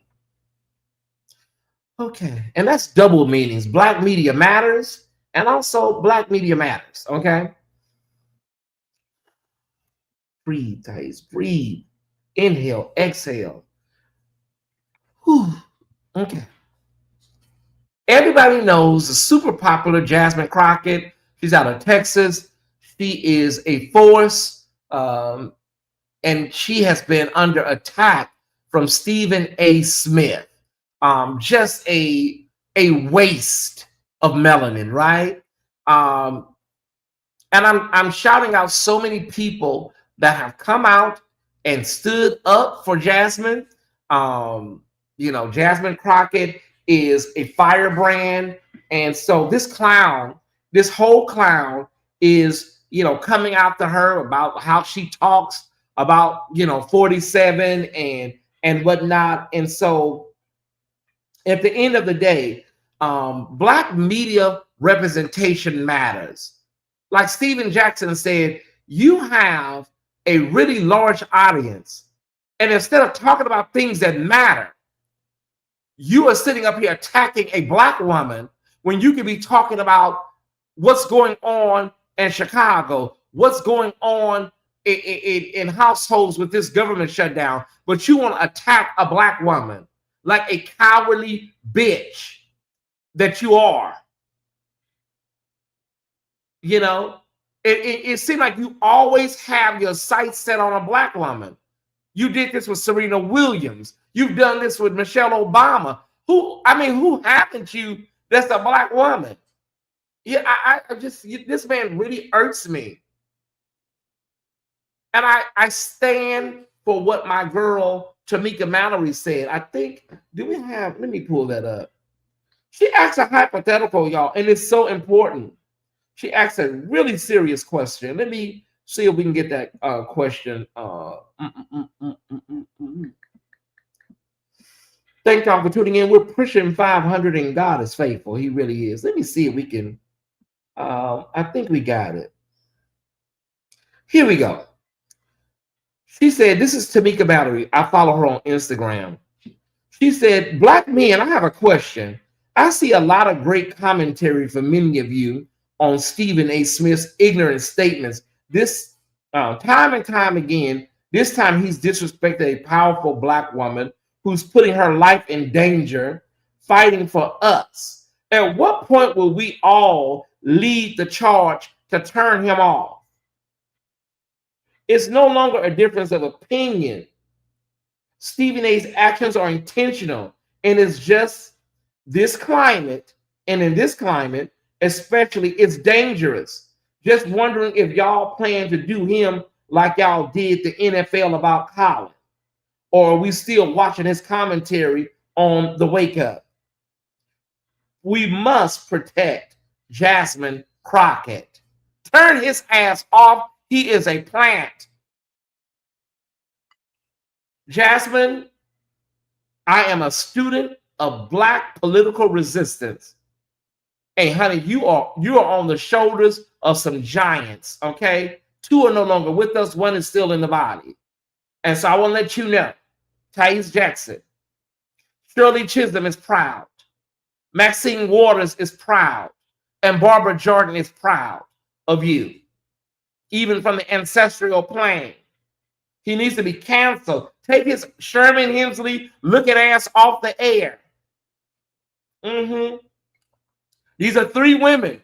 S1: Okay. And that's double meanings. Black Media Matters and also Black Media Matters. Okay. Breathe, Tyesse. Breathe. Inhale. Exhale. Whew. Okay. Everybody knows the super popular Jasmine Crockett. She's out of Texas. She is a force, and she has been under attack from Stephen A. Smith. Just a waste of melanin, right? And I'm shouting out so many people that have come out and stood up for Jasmine. Jasmine Crockett is a firebrand, and so this whole clown is coming after her about how she talks about 47 and whatnot. And so at the end of the day, Black media representation matters. Like Steven Jackson said, you have a really large audience, and instead of talking about things that matter, you are sitting up here attacking a Black woman when you could be talking about what's going on in Chicago, what's going on in households with this government shutdown, but you want to attack a Black woman like a cowardly bitch that you are. It seems like you always have your sights set on a Black woman. You did this with Serena Williams. You've done this with Michelle Obama. Who haven't you that's a Black woman? Yeah, this man really irks me. And I stand for what my girl Tamika Mallory said. I think, let me pull that up. She asked a hypothetical, y'all, and it's so important. She asked a really serious question. Let me see if we can get that question. Thank y'all for tuning in. We're pushing 500 and God is faithful. He really is. Let me see if we can. I think we got it. Here we go. She said, this is Tamika Mallory. I follow her on Instagram. She said, Black men, I have a question. I see a lot of great commentary from many of you on Stephen A. Smith's ignorant statements. This time and time again, this time he's disrespected a powerful Black woman who's putting her life in danger, fighting for us. At what point will we all lead the charge to turn him off? It's no longer a difference of opinion. Stephen A.'s actions are intentional, and it's just this climate, and in this climate, especially, it's dangerous. Just wondering if y'all plan to do him like y'all did the NFL about Colin. or are we still watching his commentary on the wake up? We must protect Jasmine Crockett. Turn his ass off. He is a plant. Jasmine, I am a student of Black political resistance. Hey, honey, you are on the shoulders of some giants, okay? Two are no longer with us. One is still in the body. And so I want to let you know, Tyesse Jackson, Shirley Chisholm is proud. Maxine Waters is proud. And Barbara Jordan is proud of you, even from the ancestral plane. He needs to be canceled. Take his Sherman Hemsley looking ass off the air. These are three women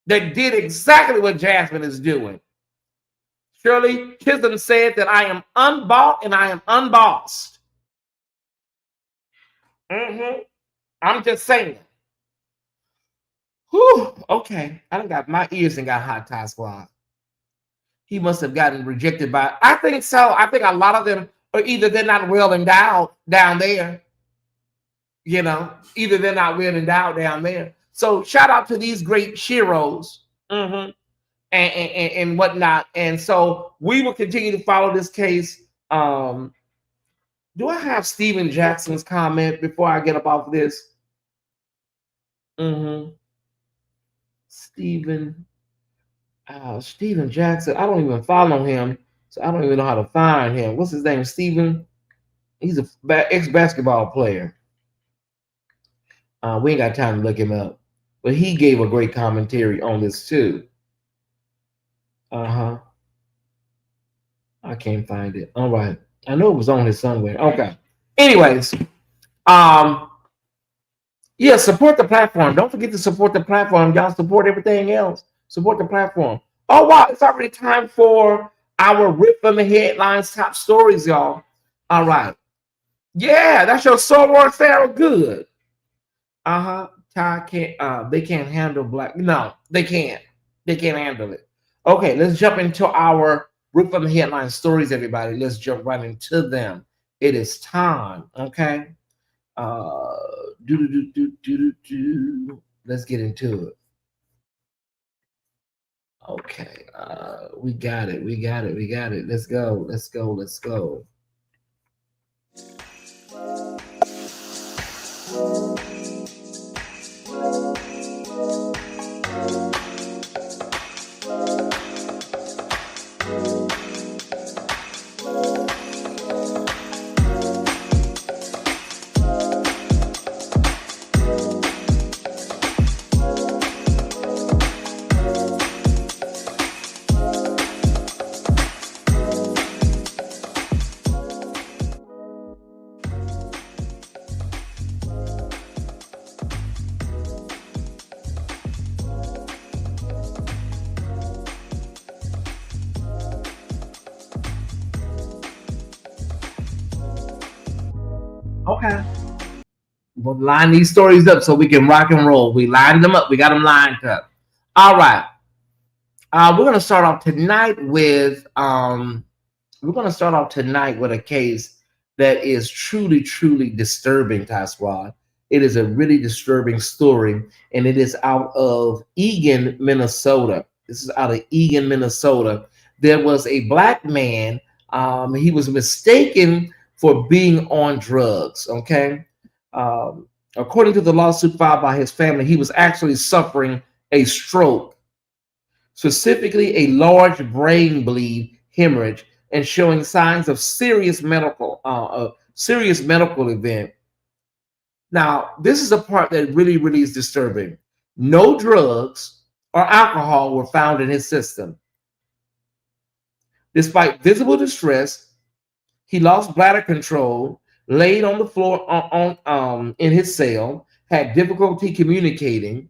S1: that did exactly what Jasmine is doing. Shirley Chisholm said that I am unbought and I am unbossed. I'm just saying. Whew, okay. I done got my ears and got hot, Ty Squad. He must have gotten rejected by, I think so. I think a lot of them are either they're not well endowed down there. You know, either they're not well endowed down there. So shout out to these great sheroes and whatnot. And so we will continue to follow this case. Do I have Steven Jackson's comment before I get up off this? Steven Jackson. I don't even follow him, so I don't even know how to find him. What's his name? Steven. He's a ex-basketball player. We ain't got time to look him up, but he gave a great commentary on this too. I can't find it. All right, I know it was on here somewhere. Okay. Anyways, yeah, support the platform. Don't forget to support the platform. Y'all support everything else. Support the platform. Oh, wow. It's already time for our Rip from the Headlines top stories, y'all. All right. Yeah, that's your Soror Sarah Good. Ty can't, they can't handle Black. No, they can't. They can't handle it. Okay, let's jump into our Rip from the Headlines stories, everybody. Let's jump right into them. It is time. Okay. Let's get into it. Okay, we got it. Let's go. Okay. We'll line these stories up so we can rock and roll. We lined them up. We got them lined up. All right. We're gonna start off tonight with a case that is truly, truly disturbing, Ty Squad. It is a really disturbing story, and it is out of Eagan, Minnesota. This is out of Eagan, Minnesota. There was a Black man. He was mistaken for being on drugs. Okay. According to the lawsuit filed by his family, he was actually suffering a stroke, specifically a large brain bleed hemorrhage, and showing signs of serious medical event. Now, this is a part that really, really is disturbing. No drugs or alcohol were found in his system. Despite visible distress, he lost bladder control, laid on the floor in his cell, had difficulty communicating.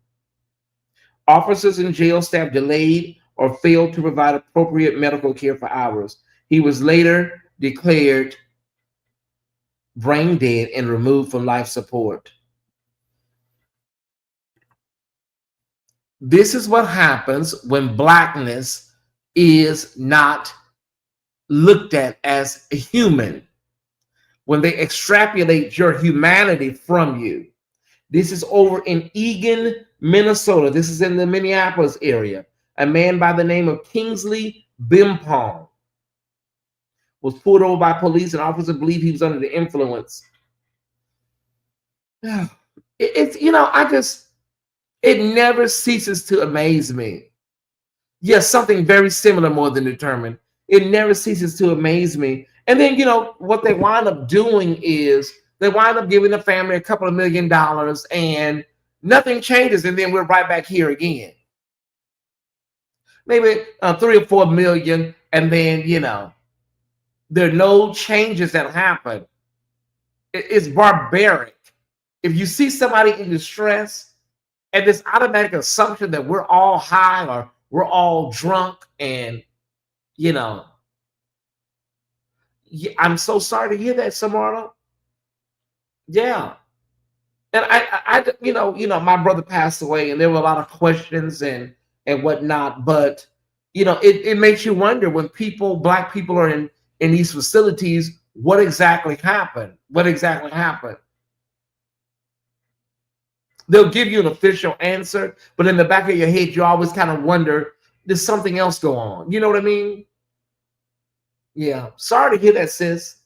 S1: Officers and jail staff delayed or failed to provide appropriate medical care for hours. He was later declared brain dead and removed from life support. This is what happens when Blackness is not looked at as a human. when they extrapolate your humanity from you. This is over in Eagan, Minnesota. This is in the Minneapolis area. A man by the name of Kingsley Bimpong was pulled over by police, and officers believe he was under the influence. It's, it never ceases to amaze me. Yes, something very similar, more than determined. It never ceases to amaze me. And then, what they wind up doing is they wind up giving the family a couple of $1 million, and nothing changes. And then we're right back here again. Maybe 3 or 4 million. And then, there are no changes that happen. It's barbaric. If you see somebody in distress, and this automatic assumption that we're all high or we're all drunk, and I'm so sorry to hear that, Samara. Yeah, and I my brother passed away, and there were a lot of questions and whatnot. But it makes you wonder, when Black people are in these facilities, what exactly happened? What exactly happened? They'll give you an official answer, but in the back of your head, you always kind of wonder, there's something else go on. You know what I mean? Yeah. Sorry to hear that, sis.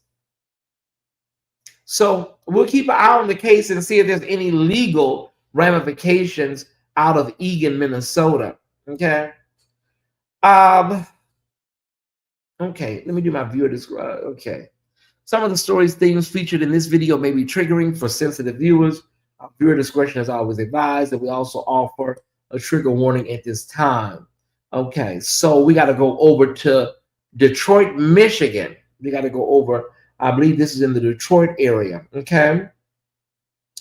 S1: So we'll keep an eye on the case and see if there's any legal ramifications out of Eagan, Minnesota. Okay. Okay, let me do my viewer describe. Okay. Some of the stories, themes featured in this video may be triggering for sensitive viewers. Viewer discretion is always advised, and we also offer a trigger warning at this time. Okay, so we got to go over to Detroit, Michigan. We got to go over, I believe this is in the Detroit area. Okay,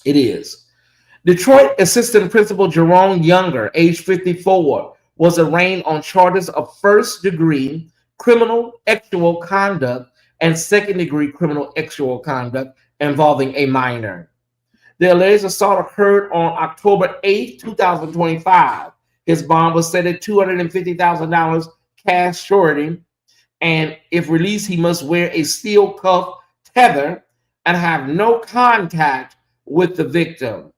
S1: it is. Detroit Assistant Principal Jerome Younger, age 54, was arraigned on charges of first-degree criminal sexual conduct and second-degree criminal sexual conduct involving a minor. The alleged assault occurred on October 8, 2025. His bond was set at $250,000 cash surety, and if released, he must wear a steel cuff tether and have no contact with the victim.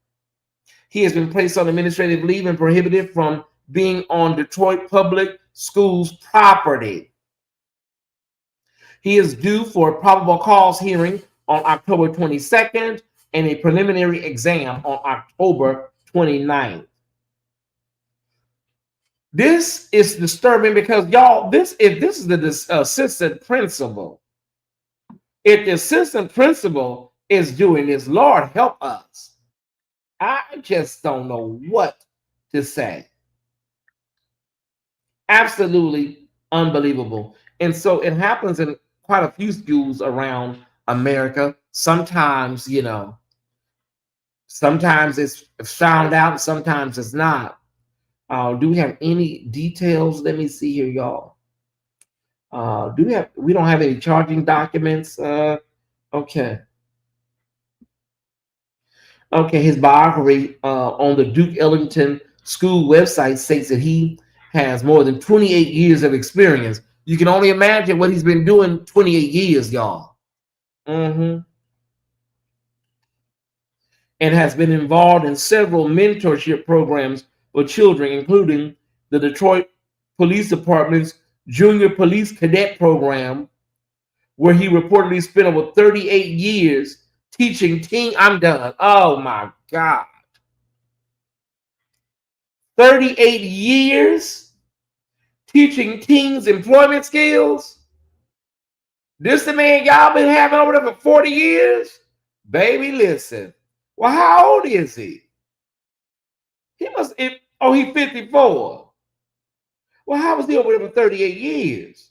S1: He has been placed on administrative leave and prohibited from being on Detroit Public Schools property. He is due for a probable cause hearing on October 22nd and a preliminary exam on October 29th. This is disturbing because, y'all, if this is the assistant principal, if the assistant principal is doing this, Lord help us. I just don't know what to say. Absolutely unbelievable. And so it happens in quite a few schools around America. Sometimes, sometimes it's found out, sometimes it's not. Do we have any details? Let me see here, y'all. We don't have any charging documents. Okay. Okay, his biography on the Duke Ellington School website states that he has more than 28 years of experience. You can only imagine what he's been doing 28 years, y'all. And has been involved in several mentorship programs for children, including the Detroit Police Department's Junior Police Cadet Program, where he reportedly spent over 38 years teaching teen. I'm done. Oh my God. 38 years teaching teens employment skills. This the man y'all been having over there for 40 years? Baby, listen. Well, how old is he? He must, he's 54. Well, how was he over there for 38 years?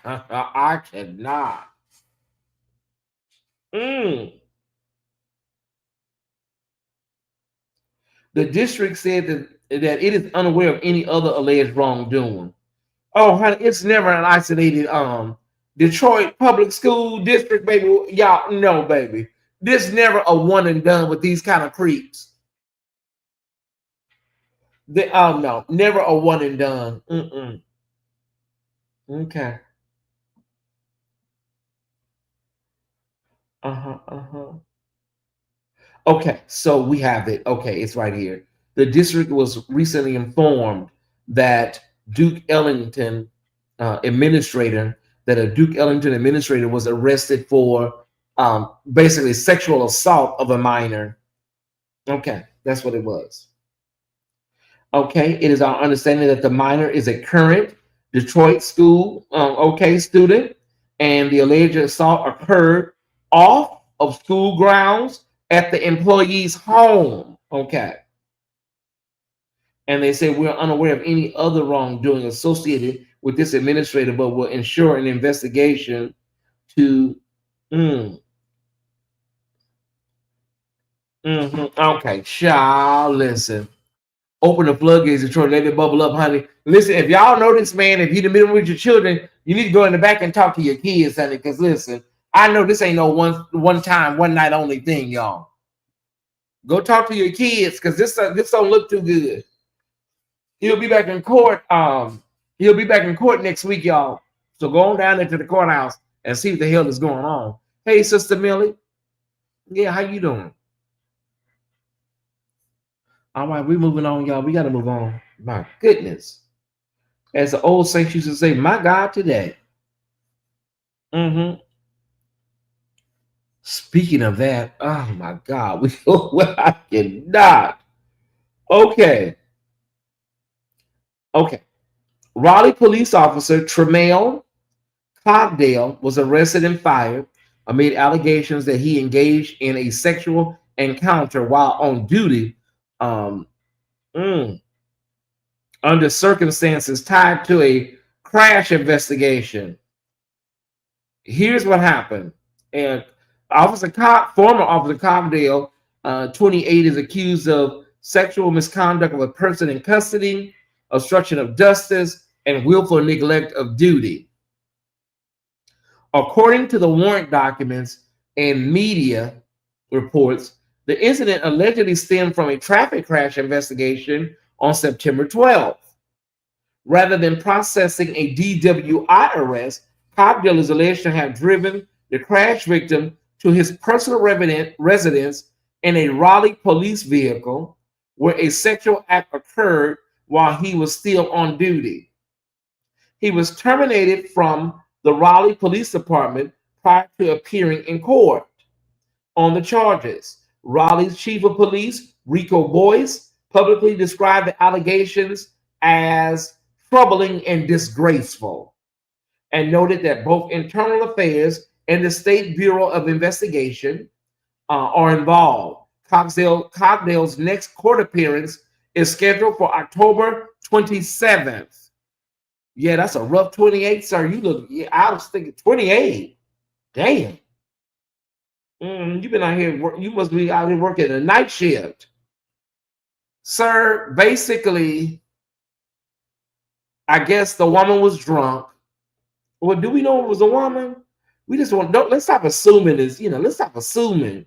S1: I cannot. The district said that it is unaware of any other alleged wrongdoing. Oh, honey, it's never an isolated Detroit public school district, baby. Y'all know, baby. This never a one and done with these kind of creeps. No, never a one and done. Okay. Uh-huh. Uh-huh. Okay, so we have it. Okay, it's right here. The district was recently informed that Duke Ellington administrator, that a Duke Ellington administrator was arrested for basically sexual assault of a minor. Okay, that's what it was. Okay, it is our understanding that the minor is a current Detroit school, okay, student, and the alleged assault occurred off of school grounds at the employee's home. Okay, and they say we're unaware of any other wrongdoing associated with this administrator, but will ensure an investigation to. Mm, okay, child, listen. Open the floodgates, Detroit. Let it bubble up, honey. Listen, if y'all know this man, if you're dealing with your children, you need to go in the back and talk to your kids, honey. Because listen, I know this ain't no one time, one night only thing, y'all. Go talk to your kids, because this don't look too good. He'll be back in court. He'll be back in court next week, y'all. So go on down into the courthouse and see what the hell is going on. Hey, Sister Millie. Yeah, how you doing? All right, we're moving on, y'all. We got to move on. My goodness. As the old saints used to say, my God, today. Speaking of that, oh my God, I cannot. Okay. Okay. Raleigh police officer Tremaine Cogdale was arrested and fired amid allegations that he engaged in a sexual encounter while on duty um, mm, under circumstances tied to a crash investigation. Here's what happened. And former Officer Cogdale, 28, is accused of sexual misconduct of a person in custody, obstruction of justice, and willful neglect of duty. According to the warrant documents and media reports, the incident allegedly stemmed from a traffic crash investigation on September 12th. Rather than processing a DWI arrest, Cogdale is alleged to have driven the crash victim to his personal residence in a Raleigh police vehicle where a sexual act occurred while he was still on duty. He was terminated from the Raleigh Police Department prior to appearing in court on the charges. Raleigh's chief of police, Rico Boyce, publicly described the allegations as troubling and disgraceful, and noted that both Internal Affairs and the State Bureau of Investigation are involved. Cogdale's next court appearance is scheduled for October 27th. Yeah, that's a rough 28, sir. You look, yeah, I was thinking 28. Damn. You've been out here, you must be out here working a night shift. Sir, basically, I guess the woman was drunk. Well, do we know it was a woman? We just let's stop assuming this, let's stop assuming.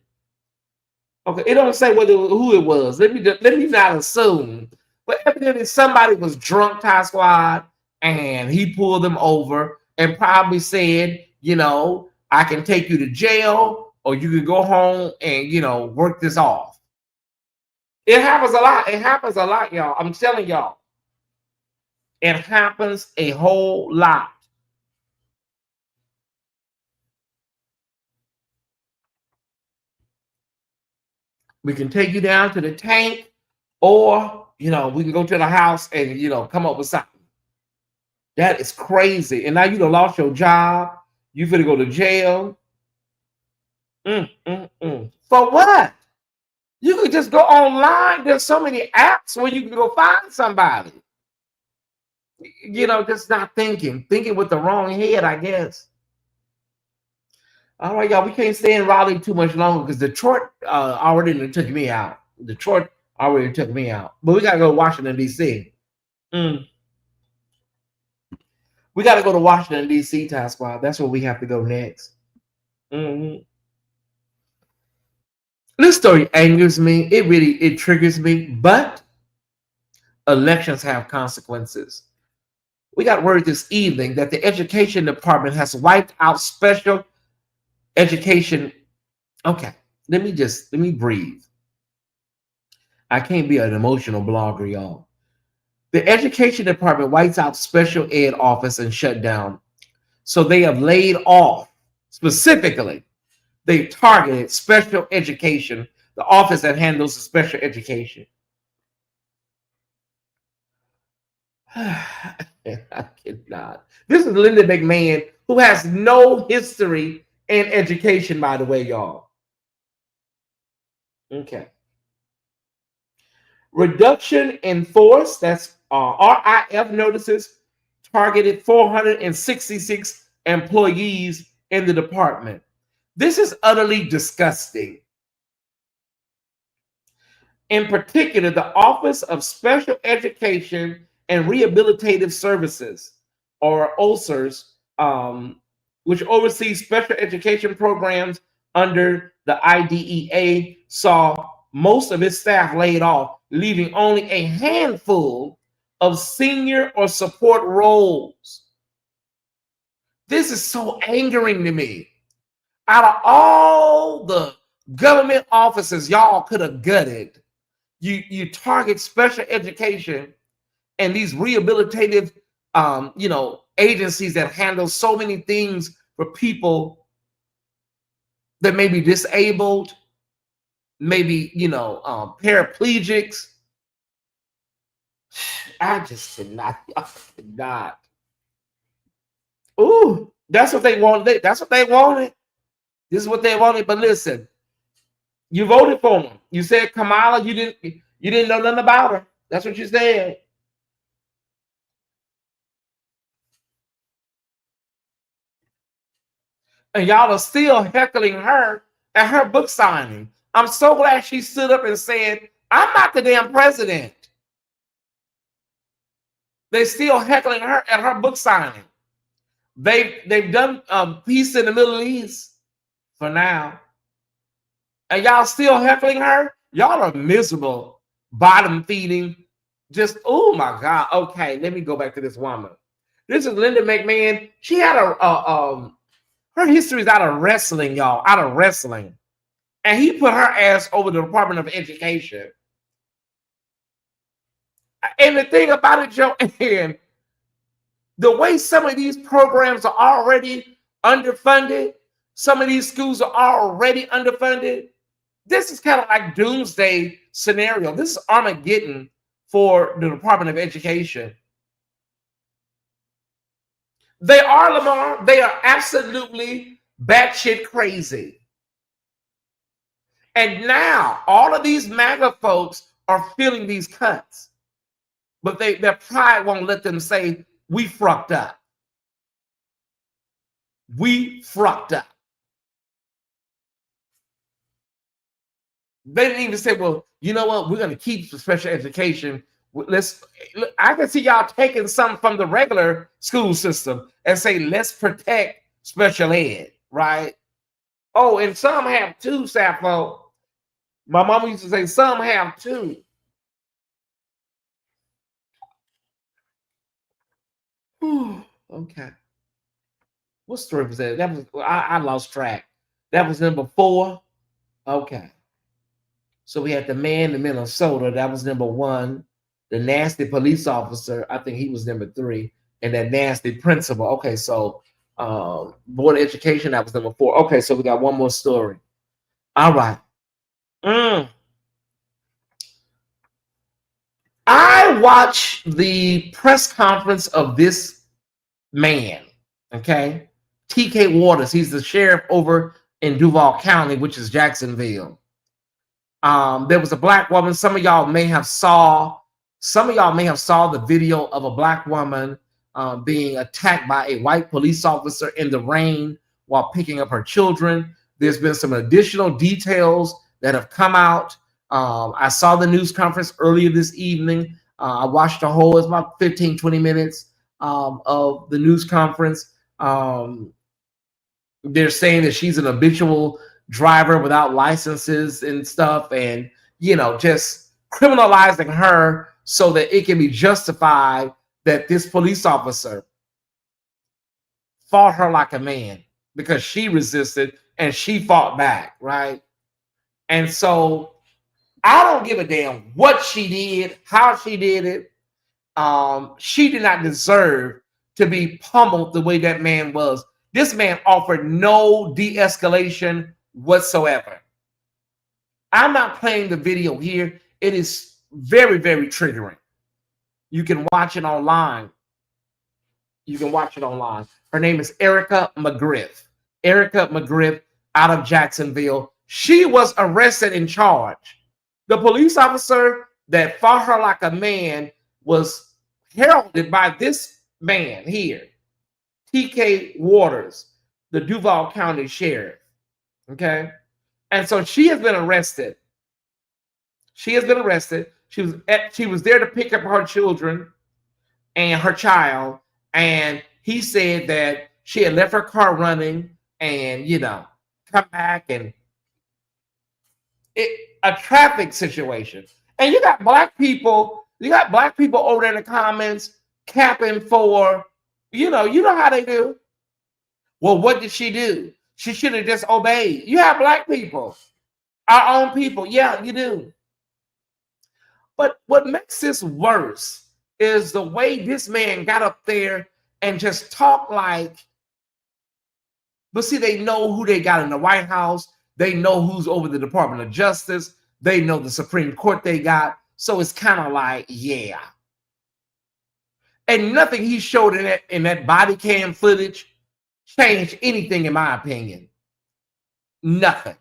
S1: Okay, it don't say who it was. Let me not assume. But evidently somebody was drunk, Tie Squad, and he pulled them over and probably said, I can take you to jail or you can go home and work this off. It happens a lot. It happens a lot, y'all. I'm telling y'all. It happens a whole lot. We can take you down to the tank, or we can go to the house and come up with something. That is crazy. And now you done lost your job. You finna go to jail. For what? You could just go online. There's so many apps where you can go find somebody. Just not thinking with the wrong head, I guess. All right, y'all. We can't stay in Raleigh too much longer because Detroit already took me out. Detroit already took me out. But we gotta go to Washington, D.C. We gotta go to Washington, D.C., Tie Squad. That's where we have to go next. This story angers me. It triggers me. But elections have consequences. We got word this evening that the education department has wiped out special education Okay, let me breathe. I can't be an emotional blogger, y'all. The education department wipes out special ed office and shut down. So they have laid off specifically. They targeted special education, the office that handles the special education. I cannot. This is Linda McMahon, who has no history in education, by the way, y'all. Okay. Reduction in force, that's RIF notices, targeted 466 employees in the department. This is utterly disgusting. In particular, the Office of Special Education and Rehabilitative Services, or OSERS, which oversees special education programs under the IDEA, saw most of its staff laid off, leaving only a handful of senior or support roles. This is so angering to me. Out of all the government offices y'all could have gutted, you target special education and these rehabilitative agencies that handle so many things for people that may be disabled, maybe paraplegics. I just cannot. Ooh, that's what they wanted. That's what they wanted. This is what they wanted. But listen, you voted for them. You said Kamala. You didn't know nothing about her. That's what you said. And y'all are still heckling her at her book signing. I'm so glad she stood up and said, "I'm not the damn president." They're still heckling her at her book signing. They've done peace in the Middle East for now, and y'all still heckling her. Y'all are miserable, bottom feeding. Just oh my god. Okay, let me go back to this woman. This is Linda McMahon. She had her history is out of wrestling, y'all. Out of wrestling, and he put her ass over the Department of Education. And the thing about it, Joe, and the way some of these programs are already underfunded, some of these schools are already underfunded. This is kind of like doomsday scenario. This is Armageddon for the Department of Education. They are, Lamar. They are absolutely batshit crazy. And now all of these MAGA folks are feeling these cuts, but their pride won't let them say, "We fucked up. We fucked up." They didn't even say, "Well, you know what? We're going to keep special education. I can see y'all taking some from the regular school system and say, let's protect special ed, right? Oh, and some have two, Sappho. My mama used to say some have two. Okay. What story was that? That was I lost track. That was number 4. Okay. So we had the man in Minnesota. That was number 1. The nasty police officer. I think he was number 3. And that nasty principal. Okay, so Board of Education. That was number 4. Okay, so we got one more story. All right. I watched the press conference of this man. Okay, T.K. Waters. He's the sheriff over in Duval County, which is Jacksonville. There was a black woman. Some of y'all may have saw the video of a black woman being attacked by a white police officer in the rain while picking up her children. There's been some additional details that have come out. I saw the news conference earlier this evening. I watched the whole, it's about 15, 20 minutes of the news conference. They're saying that she's an habitual driver without licenses and stuff, and just criminalizing her so that it can be justified that this police officer fought her like a man because she resisted and she fought back, right? And so I don't give a damn what she did, how she did it. She did not deserve to be pummeled the way that man was. This man offered no de-escalation whatsoever. I'm not playing the video here. It is very, very triggering. You can watch it online. You can watch it online. Her name is Erica McGriff. Erica McGriff out of Jacksonville. She was arrested and charged. The police officer that fought her like a man was heralded by this man here, T.K. Waters, the Duval County Sheriff. Okay? And so she has been arrested. She has been arrested. She was there to pick up her children and her child. And he said that she had left her car running and, come back and a traffic situation. And you got black people over there in the comments capping for, you know how they do. Well, what did she do? She should have just obeyed. You have black people, our own people. Yeah, you do. But what makes this worse is the way this man got up there and just talked like, but see, they know who they got in the White House. They know who's over the Department of Justice. They know the Supreme Court they got. So it's kind of like, yeah. And nothing he showed in that body cam footage changed anything, in my opinion. Nothing.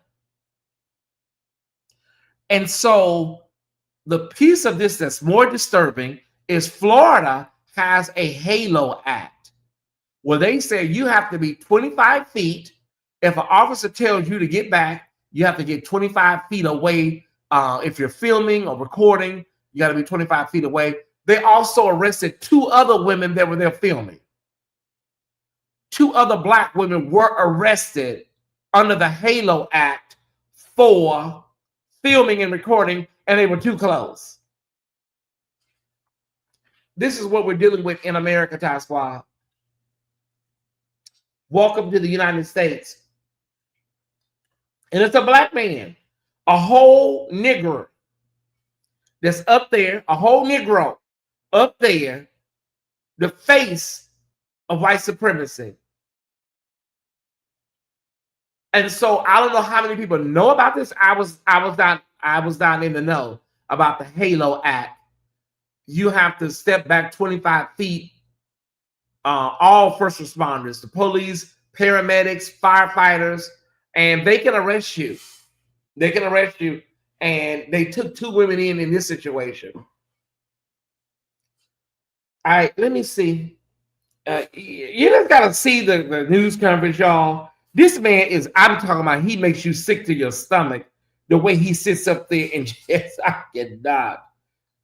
S1: And so the piece of this that's more disturbing is Florida has a HALO Act where they say you have to be 25 feet. If an officer tells you to get back, you have to get 25 feet away. If you're filming or recording, you got to be 25 feet away. They also arrested 2 other women that were there filming. 2 other black women were arrested under the HALO Act for filming and recording, and they were too close. This is what we're dealing with in America, Ty Squad. Welcome to the United States. And it's a black man, a whole nigger that's up there, a whole Negro up there, the face of white supremacy. And so I don't know how many people know about this. I was down in the know about the HALO Act. You have to step back 25 feet. All first responders, the police, paramedics, firefighters, and they can arrest you. They can arrest you. And they took 2 women in this situation. All right, let me see. You just got to see the news coverage, y'all. This man I'm talking about, he makes you sick to your stomach the way he sits up there and just, I cannot.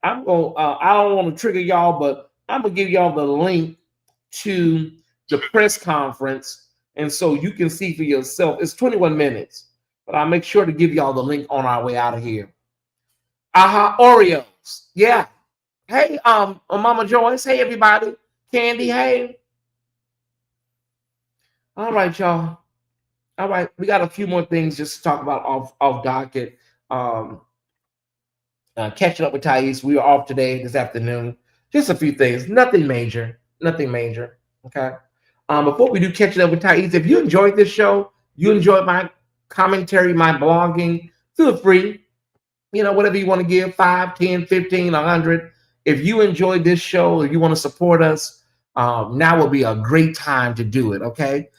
S1: I don't want to trigger y'all, but I'm going to give y'all the link to the press conference. And so you can see for yourself. It's 21 minutes, but I'll make sure to give y'all the link on our way out of here. Oreos. Yeah. Hey, Mama Joyce. Hey, everybody. Candy, hey. All right, y'all. All right, we got a few more things just to talk about off docket. Catching up with Tyesse. We are off today, this afternoon. Just a few things. Nothing major. Nothing major. Okay. Before we do catching up with Tyesse, if you enjoyed this show, you enjoyed my commentary, my blogging, feel free. Whatever you want to give, 5, 10, 15, 100. If you enjoyed this show, if you want to support us, now will be a great time to do it, okay?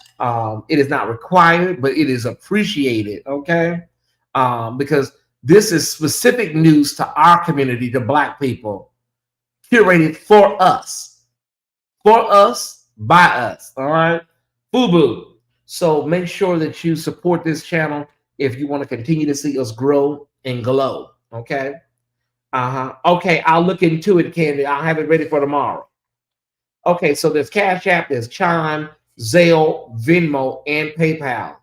S1: It is not required, but it is appreciated, okay? Because this is specific news to our community, to Black people, curated for us, by us, all right? Boo-boo. So make sure that you support this channel if you want to continue to see us grow and glow, okay? Okay, I'll look into it, Candy. I'll have it ready for tomorrow. Okay, so there's Cash App, there's Chime, Zelle, Venmo, and PayPal.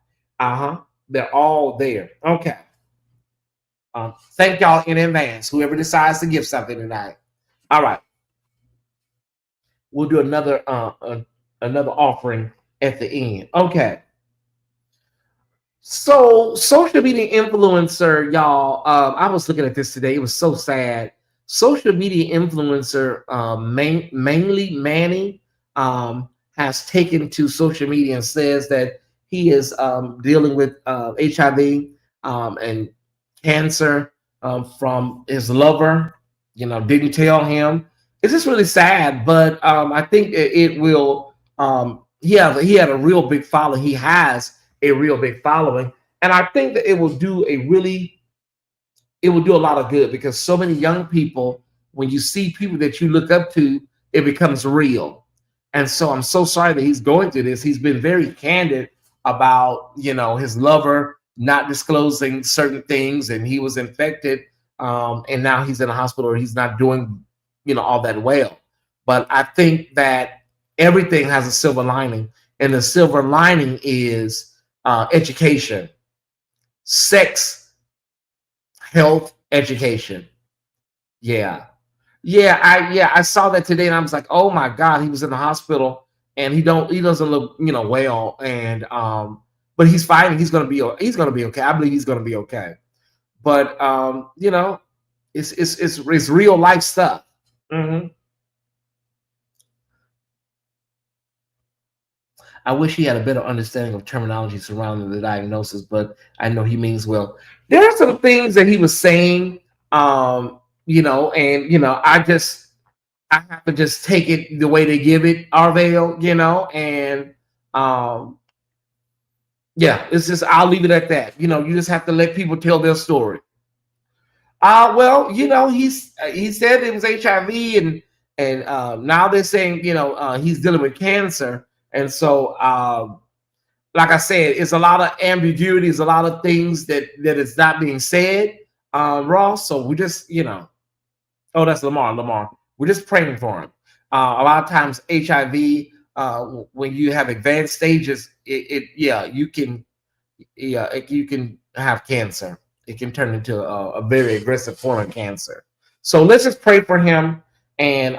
S1: They're all there. Okay. Thank y'all in advance, whoever decides to give something tonight. All right. We'll do another offering at the end. Okay. So, social media influencer, y'all. I was looking at this today. It was so sad. Social media influencer, mainly Manny, has taken to social media and says that he is dealing with HIV and cancer from his lover. Didn't tell him. It's just really sad, but I think it will. He had a real big follow. He has a real big following, and I think that it will do a lot of good because so many young people, when you see people that you look up to, it becomes real. And so I'm so sorry that he's going through this. He's been very candid about his lover not disclosing certain things, and he was infected, and now he's in a hospital, or he's not doing all that well. But I think that everything has a silver lining, and the silver lining is education, sex, health, education. Yeah. I saw that today, and I was like, oh my God, he was in the hospital, and he doesn't look well, and but he's fighting. He's gonna be okay. I believe he's gonna be okay. But it's real life stuff. Mhm. I wish he had a better understanding of terminology surrounding the diagnosis, but I know he means well. There are some things that he was saying, and I have to just take it the way they give it, Arvale, and yeah, it's just I'll leave it at that. You just have to let people tell their story. Well, he said it was HIV, and now they're saying he's dealing with cancer, and so like I said, it's a lot of ambiguities, a lot of things that is not being said, Ross. So we just oh, that's Lamar. We're just praying for him. A lot of times, HIV, when you have advanced stages, you can have cancer. It can turn into a very aggressive form of cancer. So let's just pray for him, and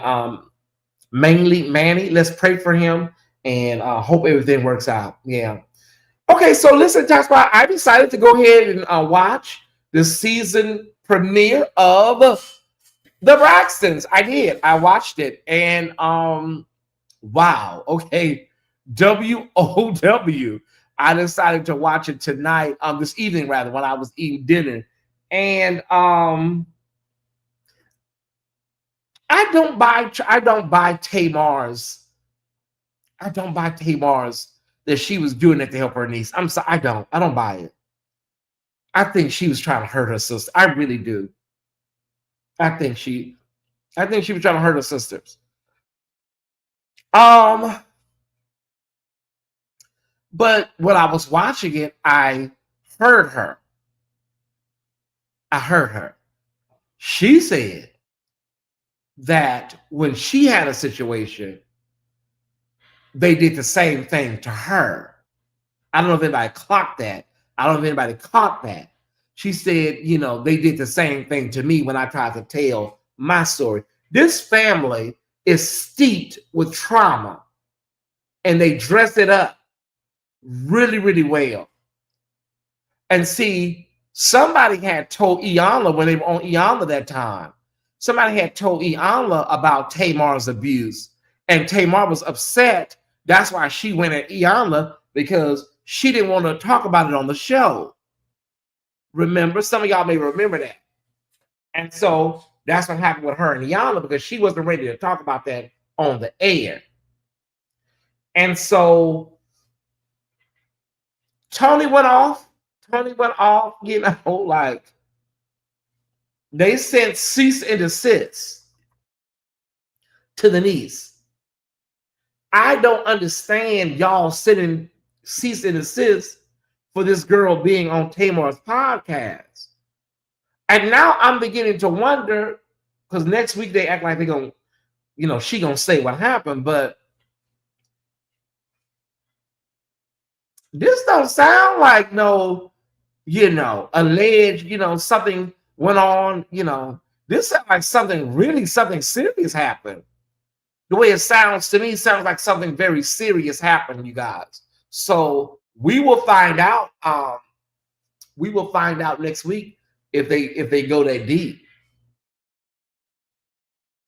S1: mainly Manny. Let's pray for him, and hope everything works out. Yeah. Okay, so listen, Joshua, I decided to go ahead and watch the season premiere of The Braxtons. I did. I watched it, and wow. Okay, WOW. I decided to watch it tonight, this evening rather, when I was eating dinner, and I don't buy Tamar's. I don't buy Tamar's that she was doing it to help her niece. I'm sorry, I don't buy it. I think she was trying to hurt her sister. I really do. I think she was trying to hurt her sisters. Um, but when I was watching it, heard her. I heard her. She said that when she had a situation, they did the same thing to her. I don't know if anybody clocked that. I don't know if anybody caught that. She said, they did the same thing to me when I tried to tell my story. This family is steeped with trauma, and they dress it up really, really well. And see, somebody had told Iyanla when they were on Iyanla that time. Somebody had told Iyanla about Tamar's abuse, and Tamar was upset. That's why she went at Iyanla, because she didn't want to talk about it on the show. Remember, some of y'all may remember that. And so that's what happened with her and Iyanla, because she wasn't ready to talk about that on the air. And so Tony went off, like they sent cease and desist to the niece. I don't understand y'all sending cease and desist for this girl being on Tamar's podcast. And now I'm beginning to wonder, because next week they act like they're going to, she going to say what happened, but this don't sound like no, alleged, something went on, this sounds like something serious happened. The way it sounds to me sounds like something very serious happened, you guys. So we will find out we will find out next week if they go that deep.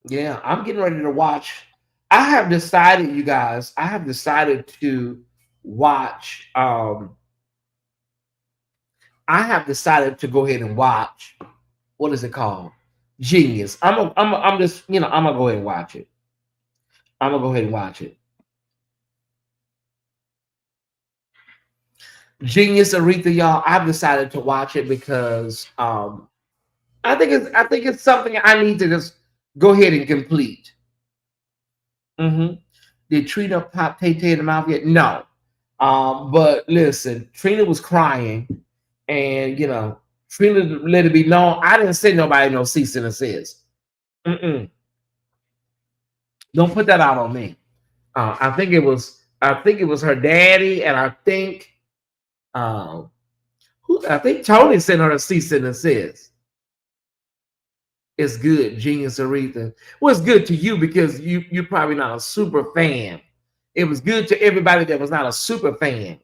S1: Yeah, I'm getting ready to watch. I have decided, you guys, I have decided to watch. I have decided to go ahead and watch. What is it called? Genius. I'm just, I'm gonna go ahead and watch it. I'm gonna go ahead and watch it. Genius, Aretha, y'all. I've decided to watch it because I think it's something I need to just go ahead and complete. Did Trina pop Tay Tay in the mouth yet? No. But listen, Trina was crying, and Trina let it be known I didn't send nobody no cease and desist. Mm-mm. Don't put that out on me. I think it was her daddy, and um, I think Tony sent her a cease and desist. It's good, Genius Aretha. Well, it's good to you because you're probably not a super fan. It was good to everybody that was not a super fan.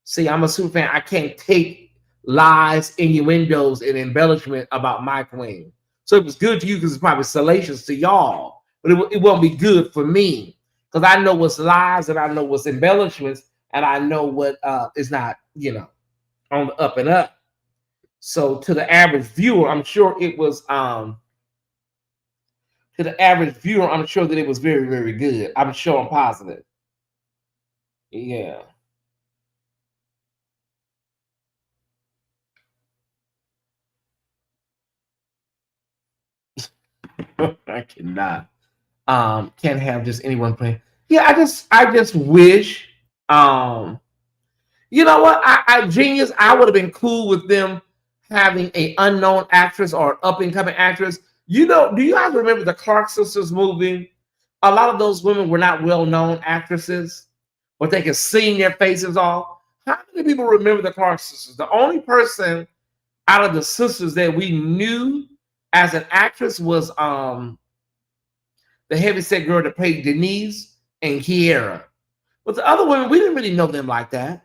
S1: See, I'm a super fan. I can't take lies, innuendos, and embellishment about my queen. So it was good to you because it's probably salacious to y'all, but it won't be good for me because I know what's lies and I know what's embellishments and I know what is not, on the up and up. So to the average viewer, I'm sure it was to the average viewer, I'm sure that it was very, very good. I'm sure I'm positive. Yeah. I cannot. Can't have just anyone playing. Yeah, I just wish. You know what? I Genius. I would have been cool with them having a unknown actress or up and coming actress. Do you guys remember the Clark sisters movie? A lot of those women were not well known actresses, but they could sing their faces off. How many people remember the Clark sisters? The only person out of the sisters that we knew as an actress was the heavyset girl that played Denise and Kiera. But the other women, we didn't really know them like that.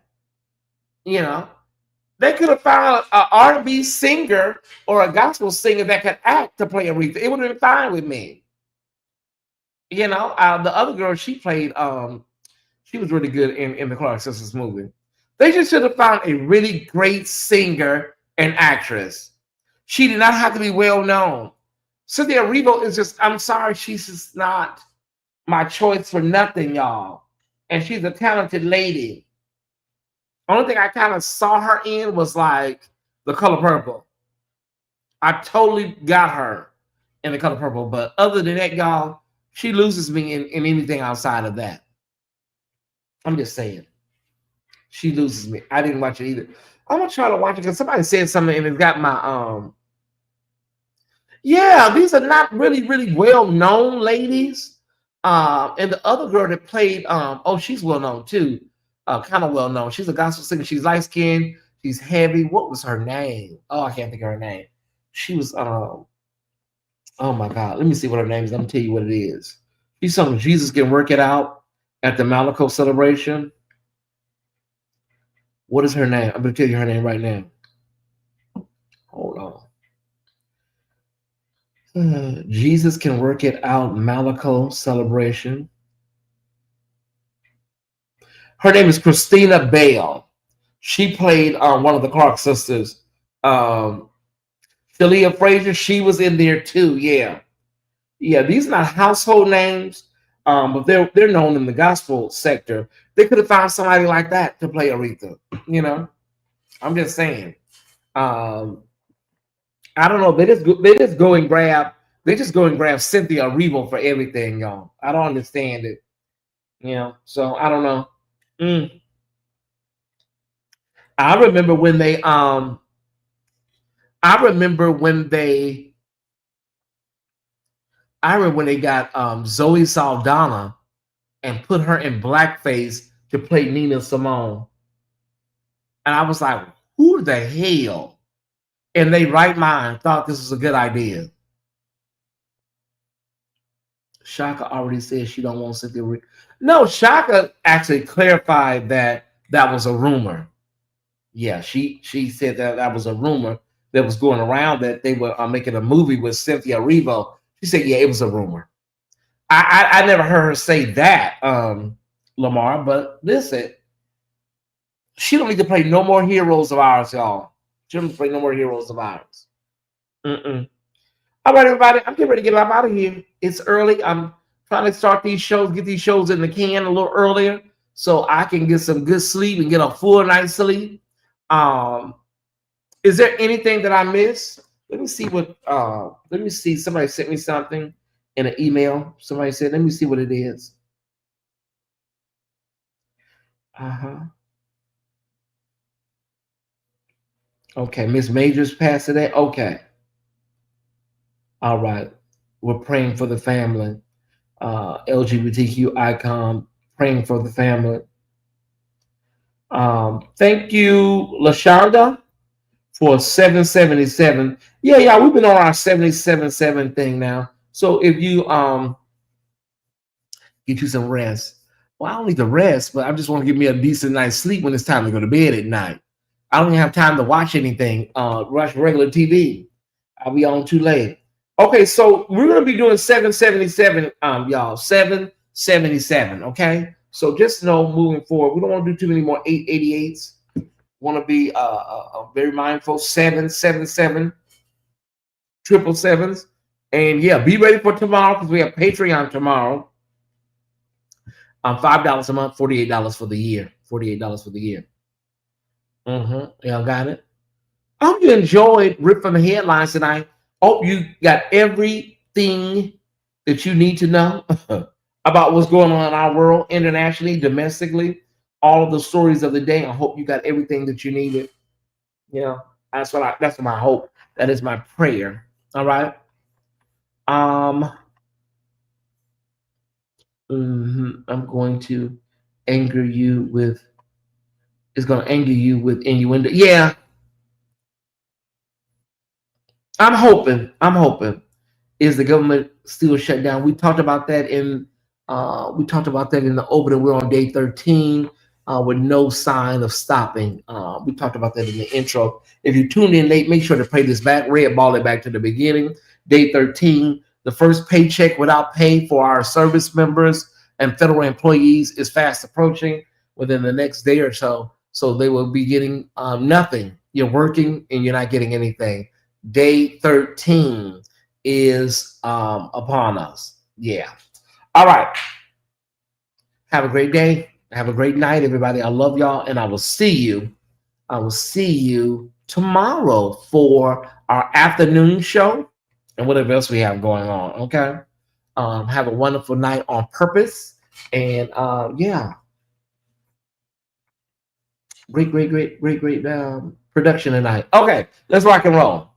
S1: They could have found an R&B singer or a gospel singer that could act to play Aretha. It would have been fine with me. The other girl she played, she was really good in the Clark Sisters movie. They just should have found a really great singer and actress. She did not have to be well known. Cynthia Erivo is just, I'm sorry, she's just not my choice for nothing, y'all. And she's a talented lady. Only thing I kind of saw her in was like The Color Purple. I totally got her in The Color Purple. But other than that, y'all, she loses me in anything outside of that. I'm just saying. She loses me. I didn't watch it either. I'm gonna try to watch it because somebody said something and it's got my yeah, these are not really, really well-known ladies. And the other girl that played, she's well-known too. Kind of well-known. She's a gospel singer. She's light-skinned. She's heavy. What was her name? Oh, I can't think of her name. She was, oh my God. Let me see what her name is. I'm gonna tell you what it is. She's something Jesus Can Work It Out at the Malachi celebration. What is her name? I'm gonna tell you her name right now. Hold on. Jesus Can Work It Out Malachi celebration. Her name is Christina Bale. She played one of the Clark sisters. Shalia Frazier, she was in there too. Yeah. These are not household names, but they're known in the gospel sector. They could have found somebody like that to play Aretha. I'm just saying. I don't know. They just go and grab. They just go and grab Cynthia Erivo for everything, y'all. I don't understand it. So I don't know. I remember when they got Zoe Saldana and put her in blackface to play Nina Simone. And I was like, who the hell in their right mind thought this was a good idea? Shaka already said she don't want Cynthia. No, Shaka actually clarified that was a rumor. Yeah, she said that that was a rumor that was going around that they were making a movie with Cynthia Erivo. She said, yeah, it was a rumor. I never heard her say that, Lamar. But listen, she don't need to play no more heroes of ours, y'all. She don't need to play no more heroes of ours. Mm-mm. All right, everybody, I'm getting ready to get up out of here. It's early. I'm trying to start these shows, get these shows in the can a little earlier so I can get some good sleep and get a full night's sleep. Um, is there anything that I missed? Let me see what let me see. Somebody sent me something in an email. Somebody said, let me see what it is. Uh-huh. Okay, Miss Majors passed today. Okay. All right. We're praying for the family. LGBTQ icon, praying for the family. Thank you, Lashonda, for 777. Yeah, we've been on our 777 thing now. So if you get you some rest. Well, I don't need to rest, but I just want to give me a decent night's sleep when it's time to go to bed at night. I don't even have time to watch anything, watch regular TV. I'll be on too late. Okay, so we're gonna be doing 777, y'all. 777. Okay. So just know moving forward, we don't want to do too many more 888s. Want to be very mindful. 777, 777s. And yeah, be ready for tomorrow because we have Patreon tomorrow. $5 a month, $48 for the year. $48 for the year. Y'all got it? I hope you enjoyed Rip from the Headlines tonight. Hope you got everything that you need to know about what's going on in our world, internationally, domestically, all of the stories of the day. I hope you got everything that you needed. You know, that's my hope. That is my prayer. All right. I'm going to anger you with. It's going to anger you with innuendo. Yeah, I'm hoping. Is the government still shut down? We talked about that in the opening. We're on day 13 with no sign of stopping. We talked about that in the intro. If you tuned in late, make sure to play this back. Red ball it back to the beginning. Day 13, the first paycheck without pay for our service members and federal employees is fast approaching within the next day or so. So they will be getting nothing. You're working and you're not getting anything. Day 13 is upon us. Yeah. All right. Have a great day. Have a great night, everybody. I love y'all, and I will see you. Tomorrow for our afternoon show and whatever else we have going on. Okay. Have a wonderful night on purpose. And yeah. Great production tonight. Okay, let's rock and roll.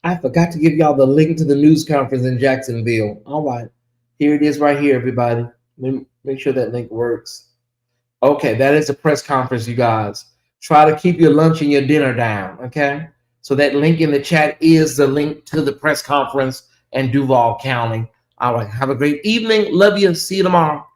S1: I forgot to give y'all the link to the news conference in Jacksonville. All right. Here it is right here, everybody. Let me make sure that link works. Okay, that is a press conference, you guys. Try to keep your lunch and your dinner down, okay? So that link in the chat is the link to the press conference in Duval County. All right, have a great evening. Love you. See you tomorrow.